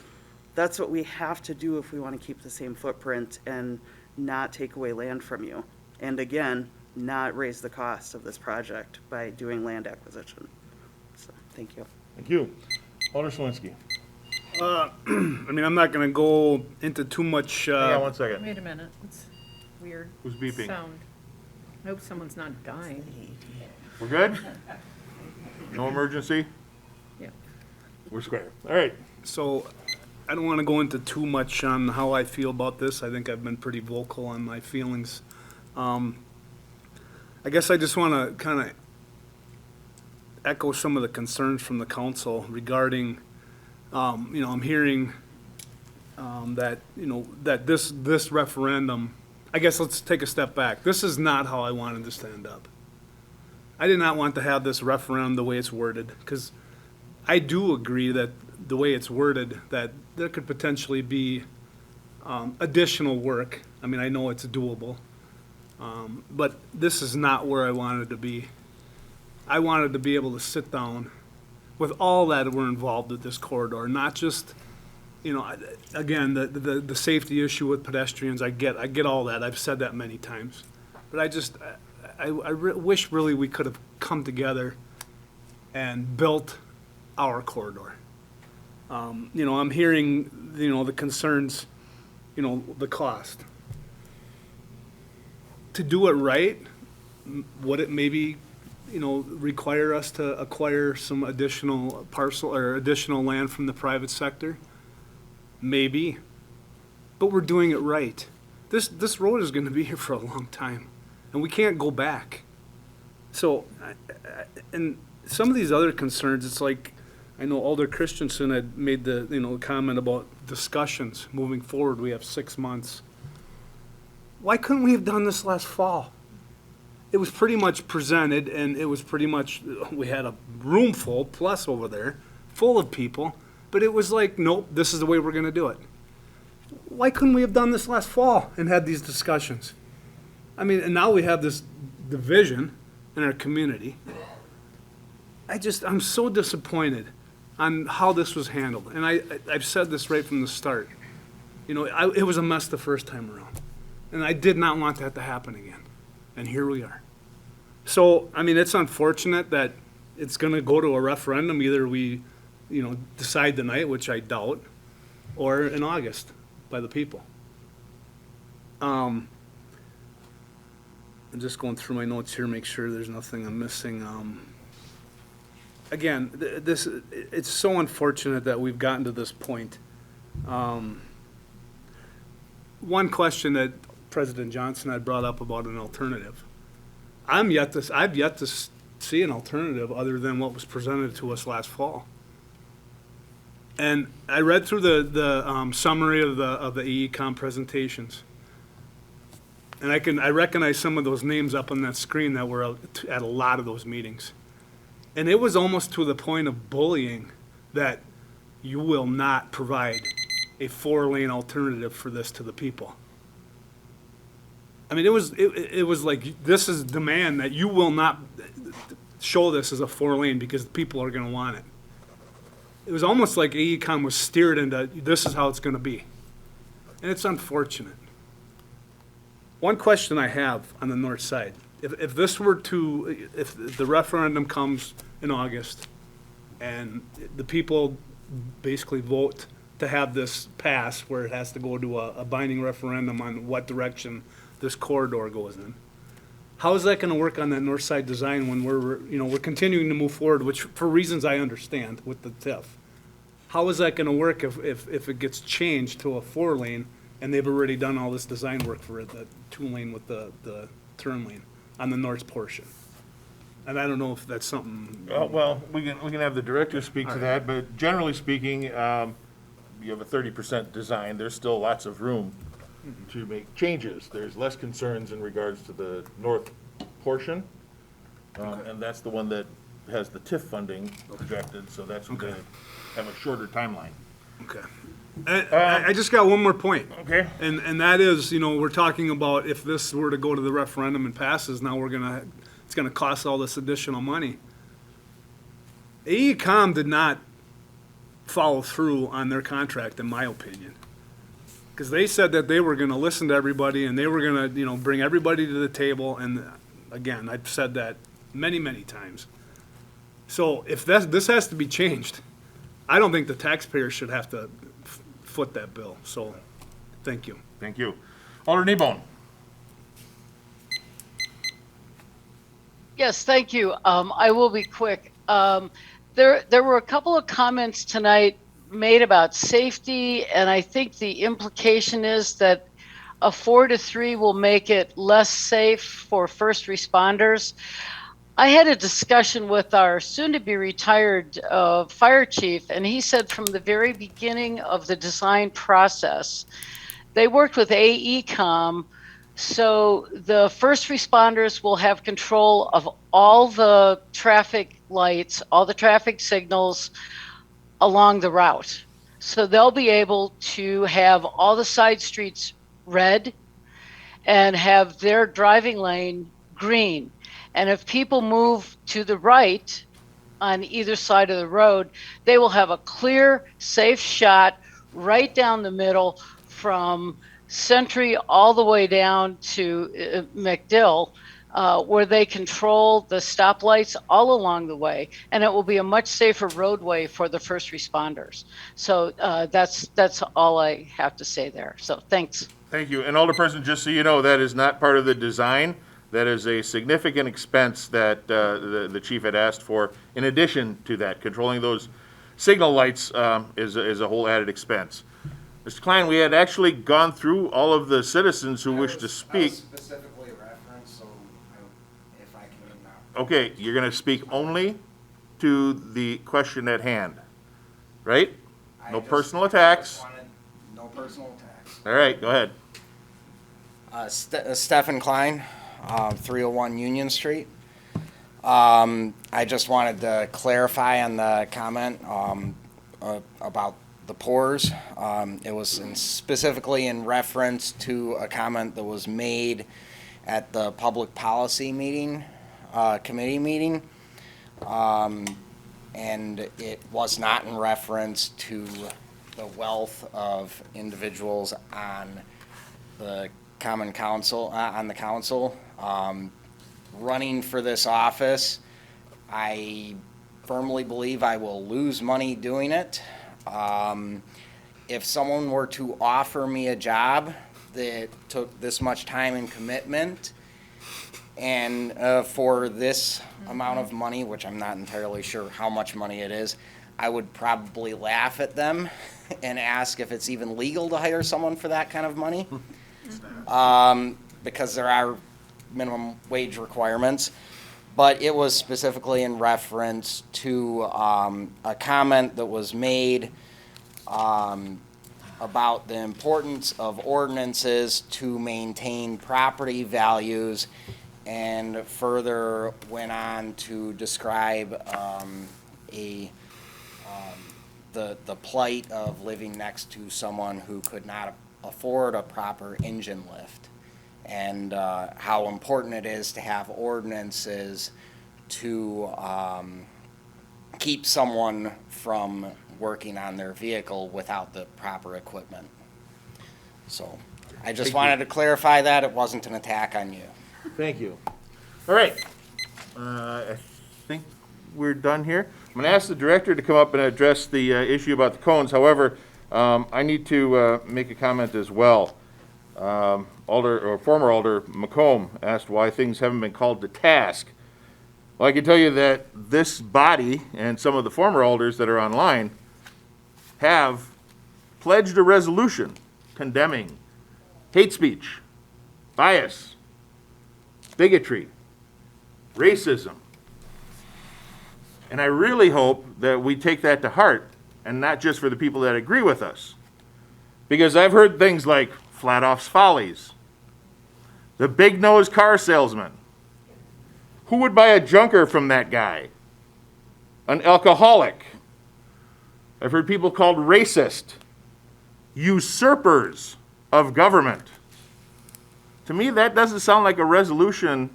that's what we have to do if we want to keep the same footprint and not take away land from you. And again, not raise the cost of this project by doing land acquisition. So, thank you. Thank you. Alder Swinsky. I mean, I'm not gonna go into too much, Hang on 1 second. Wait a minute, it's weird. Who's beeping? Sound. I hope someone's not dying. We're good? No emergency? Yeah. We're square. All right. so I don't wanna go into too much on how I feel about this. I think I've been pretty vocal on my feelings. I guess I just wanna kinda echo some of the concerns from the council regarding, I'm hearing, that, that this referendum, I guess let's take a step back. This is not how I wanted this to end up. I did not want to have this referendum the way it's worded, because I do agree that the way it's worded, that there could potentially be, additional work. I mean, I know it's doable. But this is not where I wanted to be. I wanted to be able to sit down with all that were involved with this corridor, not just, again, the safety issue with pedestrians. I get all that. I've said that many times. But I wish really we could have come together and built our corridor. I'm hearing, the concerns, the cost. To do it right, would it maybe, require us to acquire some additional parcel or additional land from the private sector? Maybe. But we're doing it right. This road is gonna be here for a long time, and we can't go back. So, and some of these other concerns, it's like, I know Alder Christensen had made the, comment about discussions moving forward. We have 6 months. Why couldn't we have done this last fall? It was pretty much presented, and it was pretty much, we had a room full, plus over there, full of people, but it was like, nope, this is the way we're gonna do it. Why couldn't we have done this last fall and had these discussions? I mean, and now we have this division in our community. I'm so disappointed on how this was handled, and I've said this right from the start. It was a mess the first time around. And I did not want that to happen again. And here we are. So, I mean, it's unfortunate that it's gonna go to a referendum. Either we, decide tonight, which I doubt, or in August by the people. I'm just going through my notes here, make sure there's nothing I'm missing. Again, it's so unfortunate that we've gotten to this point. One question that President Johnson had brought up about an alternative. I've yet to see an alternative other than what was presented to us last fall. And I read through the summary of the AECom presentations, and I recognize some of those names up on that screen that were at a lot of those meetings. And it was almost to the point of bullying that you will not provide a 4-lane alternative for this to the people. I mean, it was like, this is demand that you will not show this as a 4-lane because people are gonna want it. It was almost like AECom was steered into, this is how it's gonna be. And it's unfortunate. One question I have on the north side, if the referendum comes in August and the people basically vote to have this pass where it has to go to a binding referendum on what direction this corridor goes in. How is that gonna work on that north side design when we're continuing to move forward, which for reasons I understand with the TIF? How is that gonna work if it gets changed to a 4-lane and they've already done all this design work for it, the 2-lane with the turn lane on the north portion? And I don't know if that's something. Well, we can have the director speak to that, but generally speaking, you have a 30% design. There's still lots of room to make changes. There's less concerns in regards to the north portion, and that's the one that has the TIF funding projected, so that's going to have a shorter timeline. Okay. I just got one more point. Okay. And that is, we're talking about if this were to go to the referendum and passes, now it's gonna cost all this additional money. AECom did not follow through on their contract, in my opinion. Because they said that they were gonna listen to everybody and they were gonna, bring everybody to the table, and again, I've said that many, many times. So if this has to be changed, I don't think the taxpayers should have to foot that bill, so, thank you. Thank you. Alder Kneebone. Yes, thank you. I will be quick. There were a couple of comments tonight made about safety, and I think the implication is that a 4 to 3 will make it less safe for first responders. I had a discussion with our soon-to-be retired fire chief, and he said from the very beginning of the design process, they worked with AECom, so the first responders will have control of all the traffic lights, all the traffic signals along the route. So they'll be able to have all the side streets red and have their driving lane green. And if people move to the right on either side of the road, they will have a clear, safe shot right down the middle from Century all the way down to McDill, where they control the stoplights all along the way, and it will be a much safer roadway for the first responders. So that's all I have to say there. So thanks. Thank you. And Alderperson, just so you know, that is not part of the design. That is a significant expense that the chief had asked for. In addition to that, controlling those signal lights is a whole added expense. Mr. Klein, we had actually gone through all of the citizens who wish to speak. Specifically referenced, so if I can. Okay, you're going to speak only to the question at hand, right? No personal attacks. No personal attacks. All right, go ahead. Stephen Klein, 301 Union Street. I just wanted to clarify on the comment about the pours. It was specifically in reference to a comment that was made at the public policy meeting, committee meeting. And it was not in reference to the wealth of individuals on the common council, on the council. Running for this office, I firmly believe I will lose money doing it. If someone were to offer me a job that took this much time and commitment, and for this amount of money, which I'm not entirely sure how much money it is, I would probably laugh at them and ask if it's even legal to hire someone for that kind of money, because there are minimum wage requirements. But it was specifically in reference to a comment that was made about the importance of ordinances to maintain property values, and further went on to describe the plight of living next to someone who could not afford a proper engine lift, and how important it is to have ordinances to keep someone from working on their vehicle without the proper equipment. So I just wanted to clarify that it wasn't an attack on you. Thank you. All right. I think we're done here. I'm going to ask the director to come up and address the issue about the cones. However, I need to make a comment as well. Former Alder McComb asked why things haven't been called to task. Well, I can tell you that this body and some of the former alders that are online have pledged a resolution condemning hate speech, bias, bigotry, racism. And I really hope that we take that to heart, and not just for the people that agree with us. Because I've heard things like Flat-Off's Follies, the big-nosed car salesman. Who would buy a junker from that guy? An alcoholic. I've heard people called racist, usurpers of government. To me, that doesn't sound like a resolution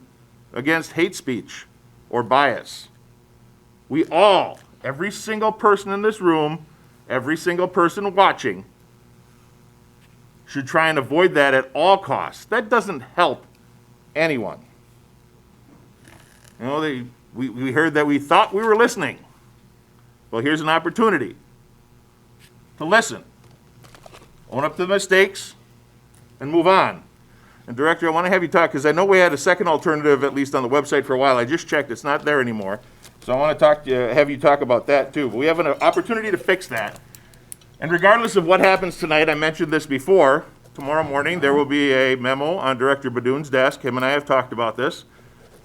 against hate speech or bias. We all, every single person in this room, every single person watching, should try and avoid that at all costs. That doesn't help anyone. You know, we heard that we thought we were listening. Well, here's an opportunity. to listen, own up to the mistakes, and move on. And Director, I want to have you talk, because I know we had a second alternative, at least on the website for a while. I just checked, it's not there anymore. So I want to talk to you, have you talk about that too. But we have an opportunity to fix that. And regardless of what happens tonight, I mentioned this before, tomorrow morning there will be a memo on Director Badoon's desk. Him and I have talked about this.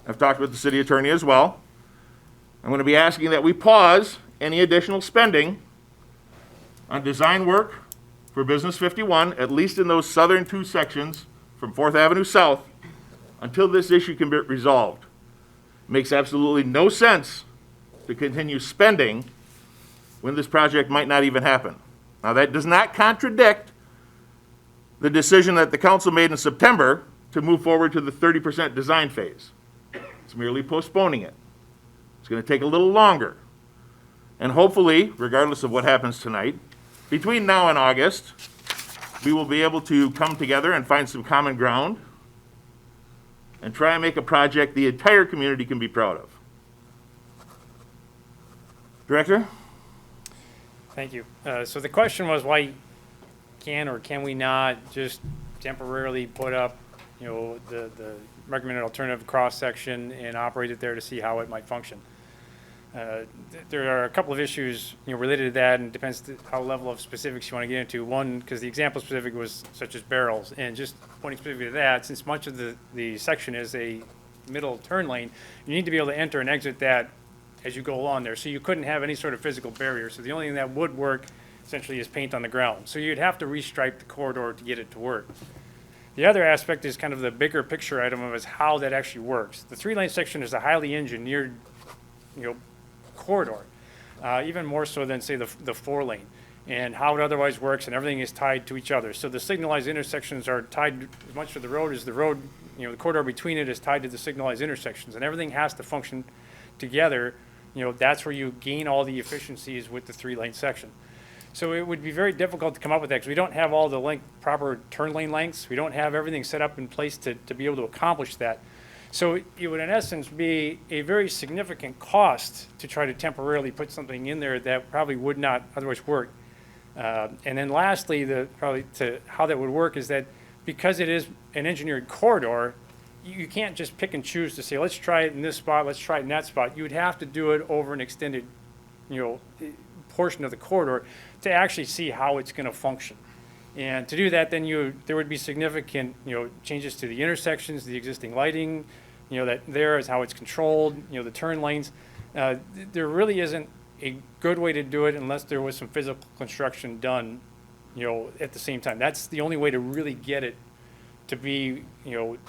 I've talked with the city attorney as well. I'm going to be asking that we pause any additional spending on design work for Business 51, at least in those southern two sections from 4th Avenue South, until this issue can be resolved. Makes absolutely no sense to continue spending when this project might not even happen. Now, that does not contradict the decision that the council made in September to move forward to the 30% design phase. It's merely postponing it. It's going to take a little longer. And hopefully, regardless of what happens tonight, between now and August, we will be able to come together and find some common ground and try and make a project the entire community can be proud of. Director? Thank you. So the question was, why can or can we not just temporarily put up, the recommended alternative cross-section and operate it there to see how it might function? There are a couple of issues, related to that, and it depends how level of specifics you want to get into. One, because the example specific was such as barrels, and just pointing specifically to that, since much of the section is a middle turn lane, you need to be able to enter and exit that as you go along there. So you couldn't have any sort of physical barrier. So the only thing that would work essentially is paint on the ground. So you'd have to restripe the corridor to get it to work. The other aspect is kind of the bigger picture item of is how that actually works. The 3-lane section is a highly engineered, corridor, even more so than, say, the 4-lane, and how it otherwise works, and everything is tied to each other. So the signalized intersections are tied as much to the road as the road, the corridor between it is tied to the signalized intersections, and everything has to function together. That's where you gain all the efficiencies with the 3-lane section. So it would be very difficult to come up with that because we don't have all the proper turn lane lengths. We don't have everything set up in place to be able to accomplish that. So it would, in essence, be a very significant cost to try to temporarily put something in there that probably would not otherwise work. And then lastly, how that would work is that because it is an engineered corridor, you can't just pick and choose to say, let's try it in this spot, let's try it in that spot. You would have to do it over an extended, portion of the corridor to actually see how it's going to function. And to do that, then there would be significant, changes to the intersections, the existing lighting, that there is how it's controlled, the turn lanes. There really isn't a good way to do it unless there was some physical construction done, at the same time. That's the only way to really get it to be,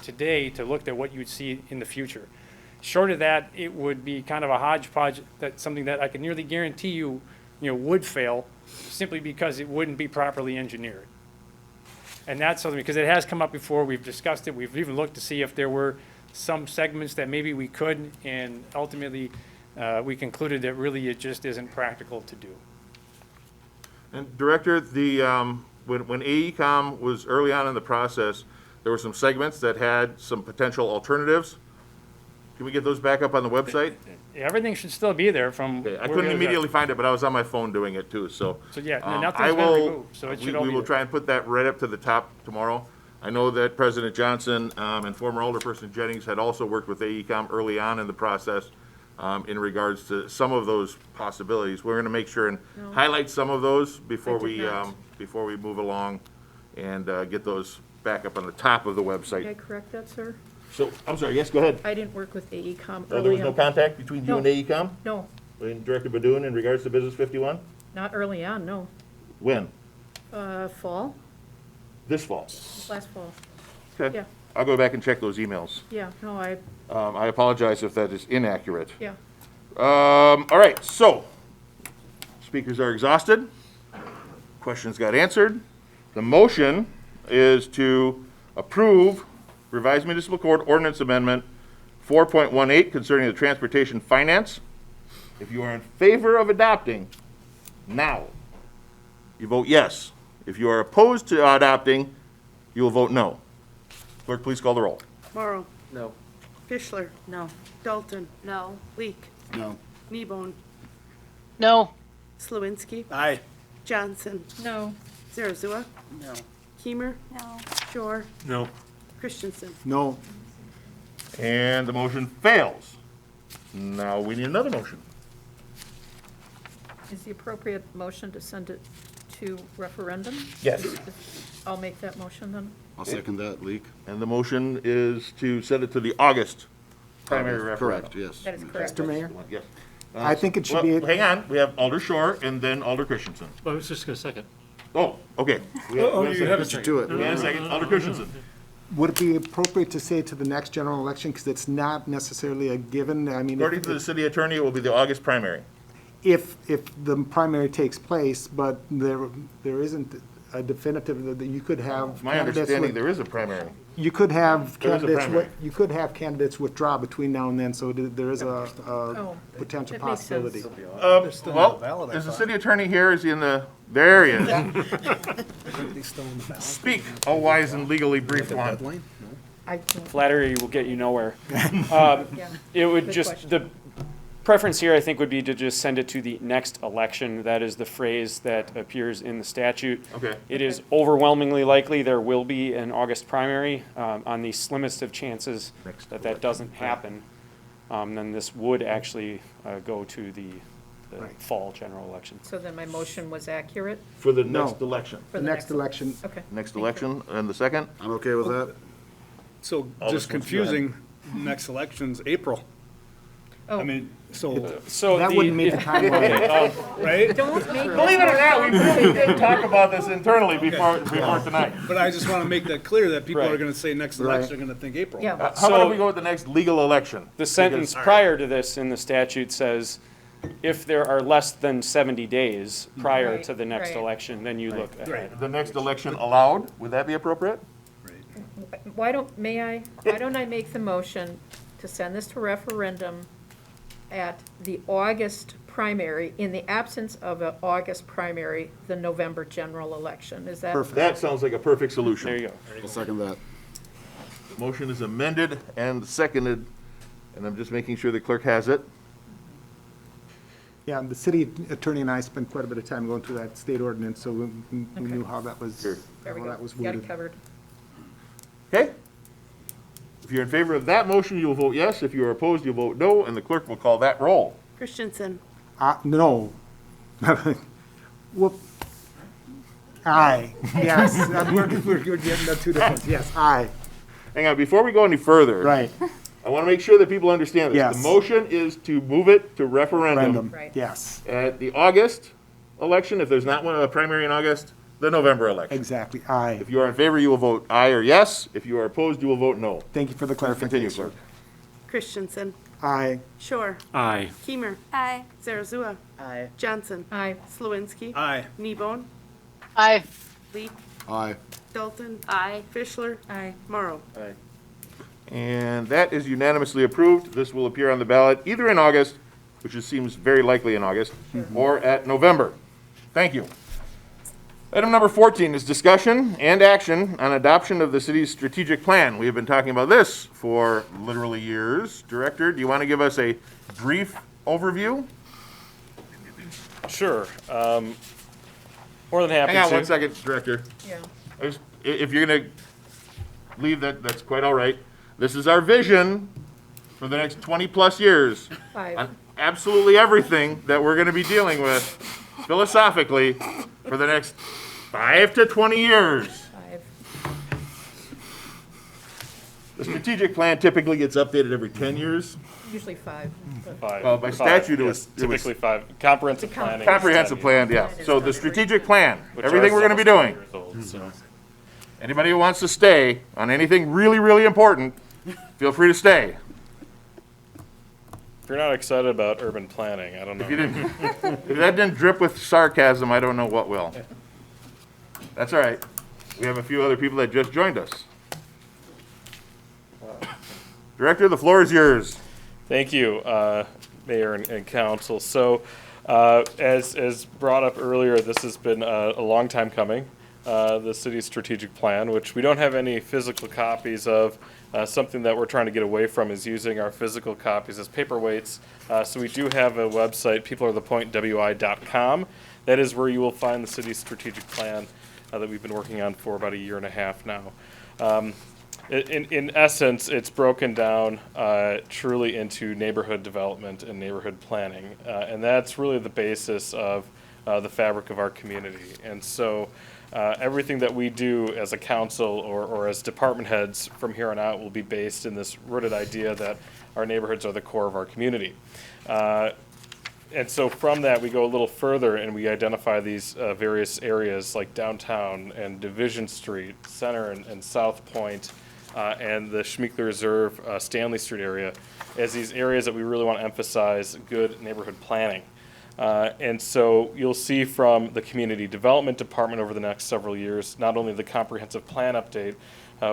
today, to look at what you'd see in the future. Short of that, it would be kind of a hodgepodge, that's something that I can nearly guarantee you, would fail simply because it wouldn't be properly engineered. And that's something, because it has come up before, we've discussed it, we've even looked to see if there were some segments that maybe we could, and ultimately, we concluded that really it just isn't practical to do. And Director, when AECom was early on in the process, there were some segments that had some potential alternatives. Can we get those back up on the website? Everything should still be there from. Okay, I couldn't immediately find it, but I was on my phone doing it too, so. So yeah, nothing's been removed, so it should all be We will there. try and put that right up to the top tomorrow. I know that President Johnson and former Alderperson Jennings had also worked with AECom early on in the process in regards to some of those possibilities. We're gonna make sure and highlight some of those before we move along and get those back up on the top of the website. May I correct that, sir? So, I'm sorry, yes, go ahead. I didn't work with AECom Oh, there early was no on. contact between you and AECom? No, And Director Badoon in regards to Business 51? not early on, no. When? Fall, This fall? last fall. Okay. Yeah. I'll go back and check those emails. Yeah, no, I apologize if that is inaccurate. yeah. All right, so, speakers are exhausted. Questions got answered. The motion is to approve revised municipal code ordinance amendment 4.18 concerning the transportation finance. If you are in favor of adopting, now, you vote yes. If you are opposed to adopting, you will vote no. Clerk, please call the roll. Morrow. No. Fischler. No. Dalton. No. Leek. No. Kneebone. No. Slawinski. Aye. Johnson. No. Zarazua. No. Keemer. No. Shore. No. Christensen. No. And the motion fails. Now we need another motion. Is the appropriate motion to send it to referendum? Yes. I'll make that motion then. I'll second that, Leak. And the motion is to send it to the August primary referendum. Correct, yes. That is correct. Mr. Mayor? Yes. I think it should be- Hang on, we have Alder Shore and then Alder Christensen. I was just gonna second. Oh, okay. We Oh, we you have a second. second. Do it. We have a second, Alder Christensen. Would it be appropriate to say to the next general election, because it's not necessarily a given, I mean. According to the city attorney, it will be the August primary. If the primary takes place, but there isn't a definitive, that you could have. My candidates understanding, with- there is a primary. You could have There is a candidates, primary. you could have candidats withdraw between now and then, so there is a potential that makes sense. possibility. Well, is the city attorney here? Is he in the, there he is. Speak, oh wise and legally brief one. Flattery will get you nowhere. Yeah. It would Good just, question. the preference here, I think, would be to just send it to the next election. That is the phrase that appears in the statute. Okay. It is overwhelmingly likely there will be an August primary. On the slimmest of chances that that doesn't happen, then this would actually go to the fall general election. So then my motion was accurate? For the No. next election. For The next election. Okay. Next Thank you. election, and the second? I'm okay with that. So Alder just Schwartz, go ahead. confusing, next election's April. Oh. I mean, so, So That wouldn't meet the timeline. right? Don't make. Believe it or not, we really did talk about this internally before tonight. But I just want to make that clear that people are Right. going to say next Right. election, they're going to think April. Yeah. How about So- if we go with the next legal election? The sentence prior to this in the statute says, if there are less than 70 days prior Right, to the next right. election, then you look ahead. The next election allowed, would that be appropriate? Why don't I make the motion to send this to referendum at the August primary, in the absence of an August primary, the November general election? Is that? Perfect. That sounds like a perfect solution. There you go. I'll second that. Motion is amended and seconded, and I'm just making sure the clerk has it. Yeah, the city attorney and I spent quite a bit of time going through that state ordinance, so we knew how that was, Sure. There we how go. that was Got worded. it covered. Okay? If you're in favor of that motion, you will vote yes. If you are opposed, you'll vote no, and the clerk will call that roll. Christensen. No. Whoop. Aye, yes, we're getting the two different, yes, aye, Hang on, before we go any further. right, I want to make sure that people understand this. Yes. The motion is to move it to referendum random, Right. yes, at the August election. If there's not one, a primary in August, the November election. exactly, aye. If you are in favor, you will vote aye or yes. If you are opposed, you will vote no. Thank you for the Continue, clarification. clerk. Christensen. Aye, Shore. Aye. Keemer. Aye. Zarazua. Aye. Johnson. Aye. Slawinski. Aye. Kneebone. Aye. Leak. Aye. Dalton. Aye. Fischler. Aye. Morrow. And that is unanimously approved. This will appear on the ballot either in August, which it seems very likely in August, or at November. Thank you. Item number 14 is discussion and action on adoption of the city's strategic plan. We have been talking about this for literally years. Director, do you want to give us a brief overview? Sure. More than happy to. Hang on one second, Director. Yeah. If you're going to leave, that's quite all right. This is our vision for the next 20-plus years Five. on absolutely everything that we're going to be dealing with philosophically for the next 5 to 20 years. Five. The strategic plan typically gets updated every 10 years. Usually five. but- Five. Well, by Five, statute, it yes, was typically five. Comprehensive It's a com- planning. is Comprehensive 10 plan, years, yeah. So the strategic plan, which everything ours we're is going to be almost 20 doing. years old, so. Anybody who wants to stay on anything really, really important, feel free to stay. If you're not excited about urban planning, I don't know. If you didn't, if that didn't drip with sarcasm, I don't know what will. That's all right. We have a few other people that just joined us. Director, the floor is yours. Thank you, Mayor and Council. So, as brought up earlier, this has been a long time coming. the city's strategic plan, which we don't have any physical copies of. Something that we're trying to get away from is using our physical copies as paperweights. So we do have a website, peoplearethepointwi.com. That is where you will find the city's strategic plan that we've been working on for about a year and a half now. In essence, it's broken down truly into neighborhood development and neighborhood planning. And that's really the basis of the fabric of our community. And so everything that we do as a council or as department heads from here on out will be based in this rooted idea that our neighborhoods are the core of our community. And so from that, we go a little further and we identify these various areas like downtown and Division Street, Center and South Point, and the Schmeekler Reserve, Stanley Street area as these areas that we really want to emphasize good neighborhood planning. And so you'll see from the Community Development Department over the next several years, not only the comprehensive plan update,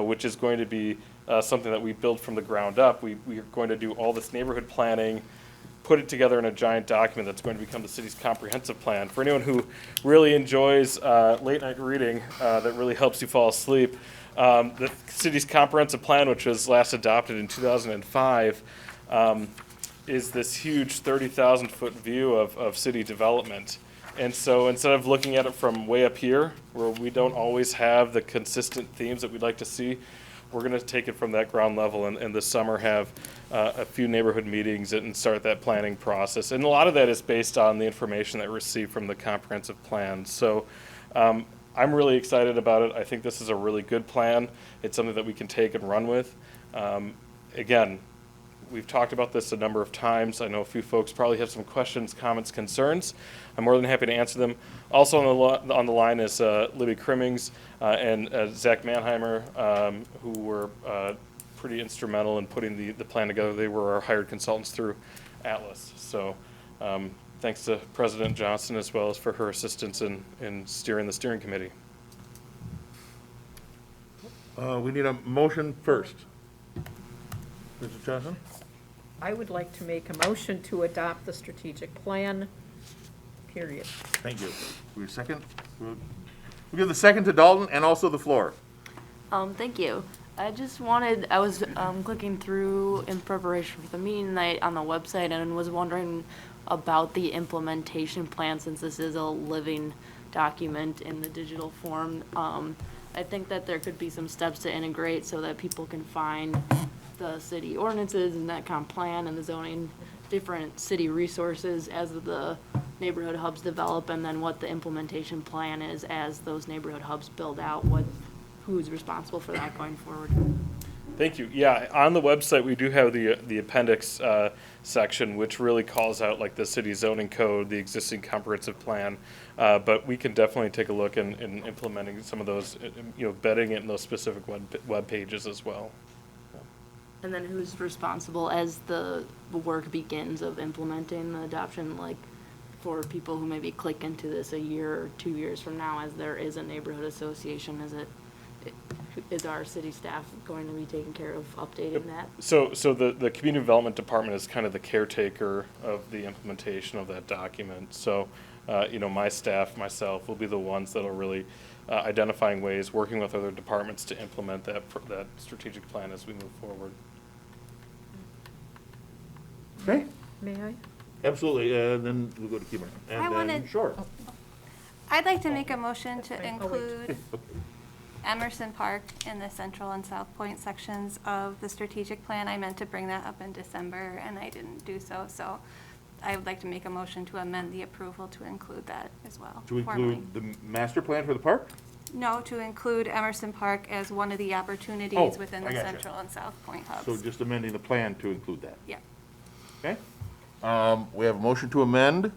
which is going to be something that we build from the ground up. We are going to do all this neighborhood planning, put it together in a giant document that's going to become the city's comprehensive plan. For anyone who really enjoys late night reading that really helps you fall asleep, the city's comprehensive plan, which was last adopted in 2005, is this huge 30,000 foot view of city development. And so instead of looking at it from way up here, where we don't always have the consistent themes that we'd like to see, we're going to take it from that ground level and this summer have a few neighborhood meetings and start that planning process. And a lot of that is based on the information that we receive from the comprehensive plan. So I'm really excited about it. I think this is a really good plan. It's something that we can take and run with. Again, we've talked about this a number of times. I know a few folks probably have some questions, comments, concerns. I'm more than happy to answer them. Also on the line is Libby Crimmings and Zach Mannheimer, who were pretty instrumental in putting the plan together. They were our hired consultants through Atlas. So thanks to President Johnson as well as for her assistance in steering the steering committee. We need a motion first. Mr. Johnson? I would like to make a motion to adopt the strategic plan, period. Thank you. We have a second? We'll give the second to Dalton and also the floor. Thank you. I was clicking through in preparation for the meeting tonight on the website and was wondering about the implementation plan, since this is a living document in the digital form. I think that there could be some steps to integrate so that people can find the city ordinances and that comp plan and the zoning, different city resources as the neighborhood hubs develop, and then what the implementation plan is as those neighborhood hubs build out, who's responsible for that going forward. Thank you. Yeah, on the website we do have the appendix section, which really calls out like the city zoning code, the existing comprehensive plan, but we can definitely take a look in implementing some of those, bedding it in those specific web pages as well. And then who's responsible as the work begins of implementing the adoption, like for people who maybe click into this a year or 2 years from now, as there is a neighborhood association, is our city staff going to be taking care of updating that? So the community development department is kind of the caretaker of the implementation of that document. So, my staff, myself, will be the ones that are really identifying ways, working with other departments to implement that strategic plan as we move forward. Okay. May I? Absolutely. Then we'll go to Kimmer. Sure. I'd like to make a motion to include Emerson Park in the Central and South Point sections of the strategic plan. I meant to bring that up in December and I didn't do so. So I would like to make a motion to amend the approval to include that as well. To include the master plan for the park? No, to include Emerson Park as one of the opportunities within the Central and South Point hubs. So just amending the plan to include that? Yeah. Okay. We have a motion to amend.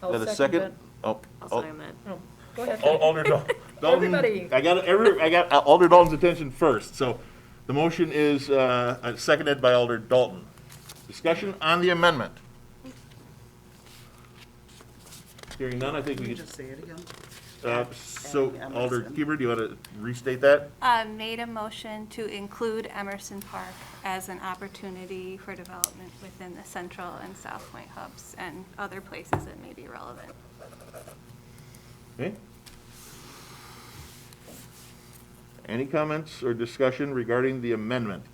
I'll That a second second? that. Oh, I'll second that. Oh, go ahead. Alder Dalton. Everybody. I got Alder Dalton's attention first. So the motion is seconded by Alder Dalton. Discussion on the amendment. Hearing none, I think we can just say it again. So Alder Keeber, do you want to restate that? Made a motion to include Emerson Park as an opportunity for development within the Central and South Point hubs and other places that may be relevant. Okay. Any comments or discussion regarding the amendment?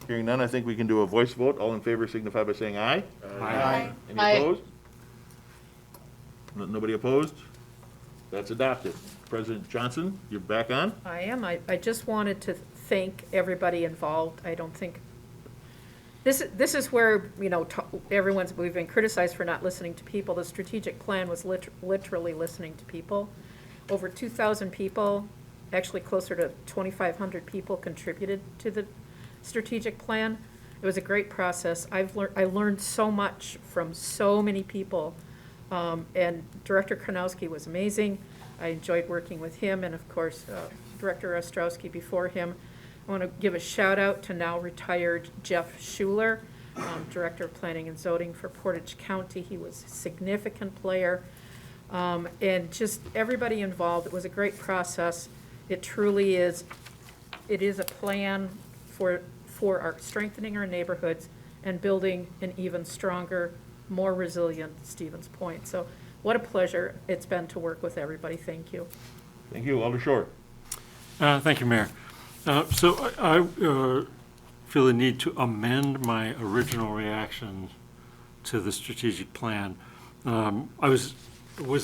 Hearing none, I think we can do a voice vote. All in favor signify by saying aye. Aye. Any Aye. opposed? Nobody opposed? That's adopted. President Johnson, you're back on? I am. I just wanted to thank everybody involved. I don't think, this is where, you know, we've been criticized for not listening to people. The strategic plan was literally listening to people. Over 2,000 people, actually closer to 2,500 people contributed to the strategic plan. It was a great process. I learned so much from so many people. And Director Kronowski was amazing. I enjoyed working with him, and of course, Director Ostrowski before him. I want to give a shout out to now retired Jeff Schuler, Director of Planning and Zoning for Portage County. He was a significant player. And just everybody involved. It was a great process. It truly is. It is a plan for our strengthening our neighborhoods and building an even stronger, more resilient Stevens Point. So what a pleasure it's been to work with everybody. Thank you. Thank you. Alder Shore. Thank you, Mayor. So I feel the need to amend my original reaction to the strategic plan. I was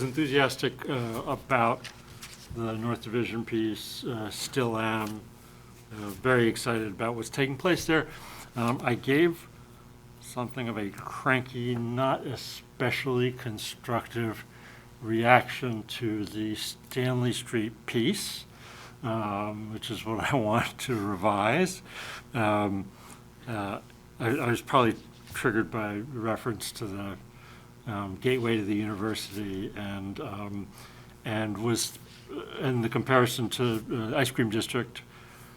enthusiastic about the North Division piece, still am. Very excited about what's taking place there. I gave something of a cranky, not especially constructive reaction to the Stanley Street piece, which is what I want to revise. I was probably triggered by reference to the gateway to the university and the comparison to the ice cream district.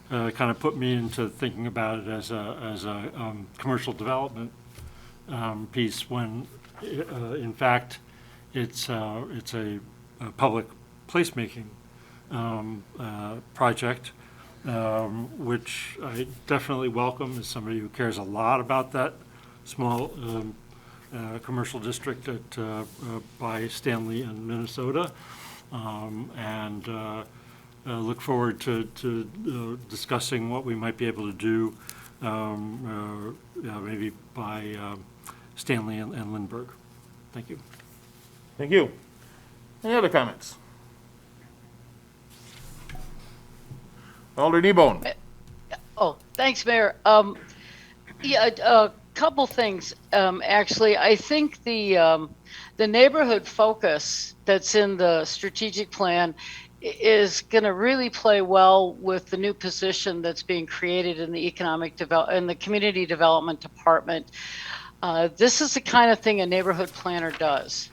Kind of put me into thinking about it as a commercial development piece when, in fact, it's a public placemaking project, which I definitely welcome as somebody who cares a lot about that small commercial district by Stanley in Minnesota, and look forward to discussing what we might be able to do, maybe by Stanley and Lindbergh. Thank you. Thank you. Any other comments? Alder Kneebone. Oh, thanks, Mayor. Yeah, a couple things, actually. I think the neighborhood focus that's in the strategic plan is going to really play well with the new position that's being created in the in the community development department. This is the kind of thing a neighborhood planner does.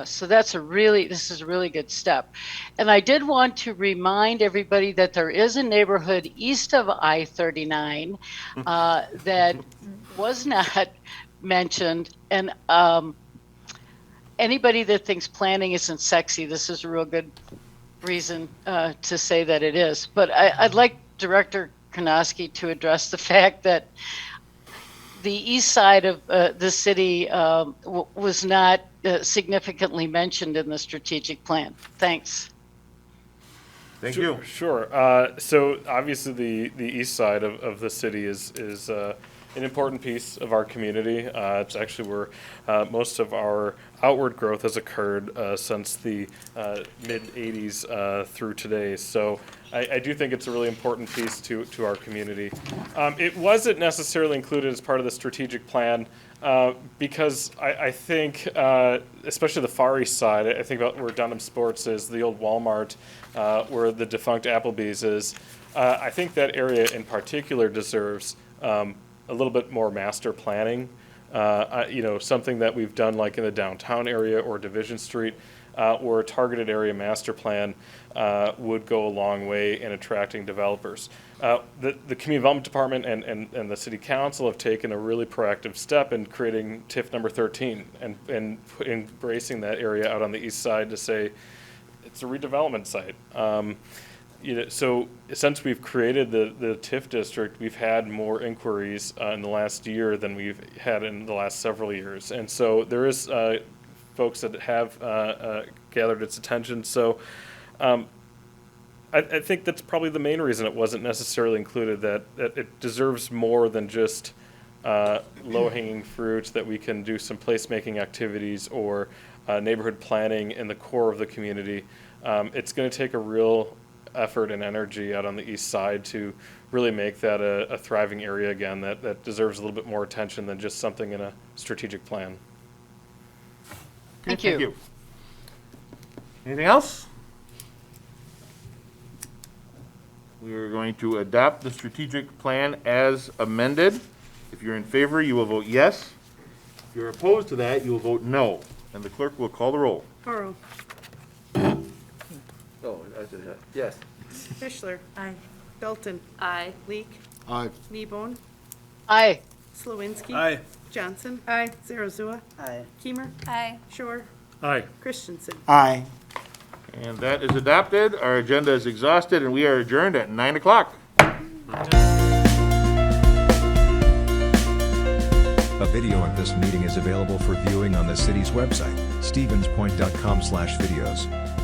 So this is a really good step. And I did want to remind everybody that there is a neighborhood east of I-39 that was not mentioned. And anybody that thinks planning isn't sexy, this is a real good reason to say that it is. But I'd like Director Kronowski to address the fact that the east side of the city was not significantly mentioned in the strategic plan. Thanks. Thank you. Sure. So obviously the east side of the city is an important piece of our community. It's actually where most of our outward growth has occurred since the mid-'80s through today. So I do think it's a really important piece to our community. It wasn't necessarily included as part of the strategic plan because I think, especially the far east side, I think about where Dunham Sports is, the old Walmart, where the defunct Applebee's is. I think that area in particular deserves a little bit more master planning. Something that we've done like in the downtown area or Division Street, where a targeted area master plan would go a long way in attracting developers. The Community Development Department and the City Council have taken a really proactive step in creating TIF number 13 and embracing that area out on the east side to say it's a redevelopment site. So since we've created the TIF district, we've had more inquiries in the last year than we've had in the last several years. And so there is folks that have gathered its attention. So I think that's probably the main reason it wasn't necessarily included, that it deserves more than just low-hanging fruit, that we can do some placemaking activities or neighborhood planning in the core of the community. It's going to take a real effort and energy out on the east side to really make that a thriving area again that deserves a little bit more attention than just something in a strategic plan. Thank you. Anything else? We are going to adopt the strategic plan as amended. If you're in favor, you will vote yes. If you're opposed to that, you will vote no. And the clerk will call the roll. Morrow. Oh, I did that. Yes. Fischler. Aye. Belton. Aye. Leek. Aye. Kneebone. Aye. Slawinski. Aye. Johnson. Aye. Zarazua. Aye. Keimer. Aye. Shore. Aye. Christensen. Aye. And that is adopted. Our agenda is exhausted, and we are adjourned at 9 o'clock. A video of this meeting is available for viewing on the city's website, stevenspoint.com/videos.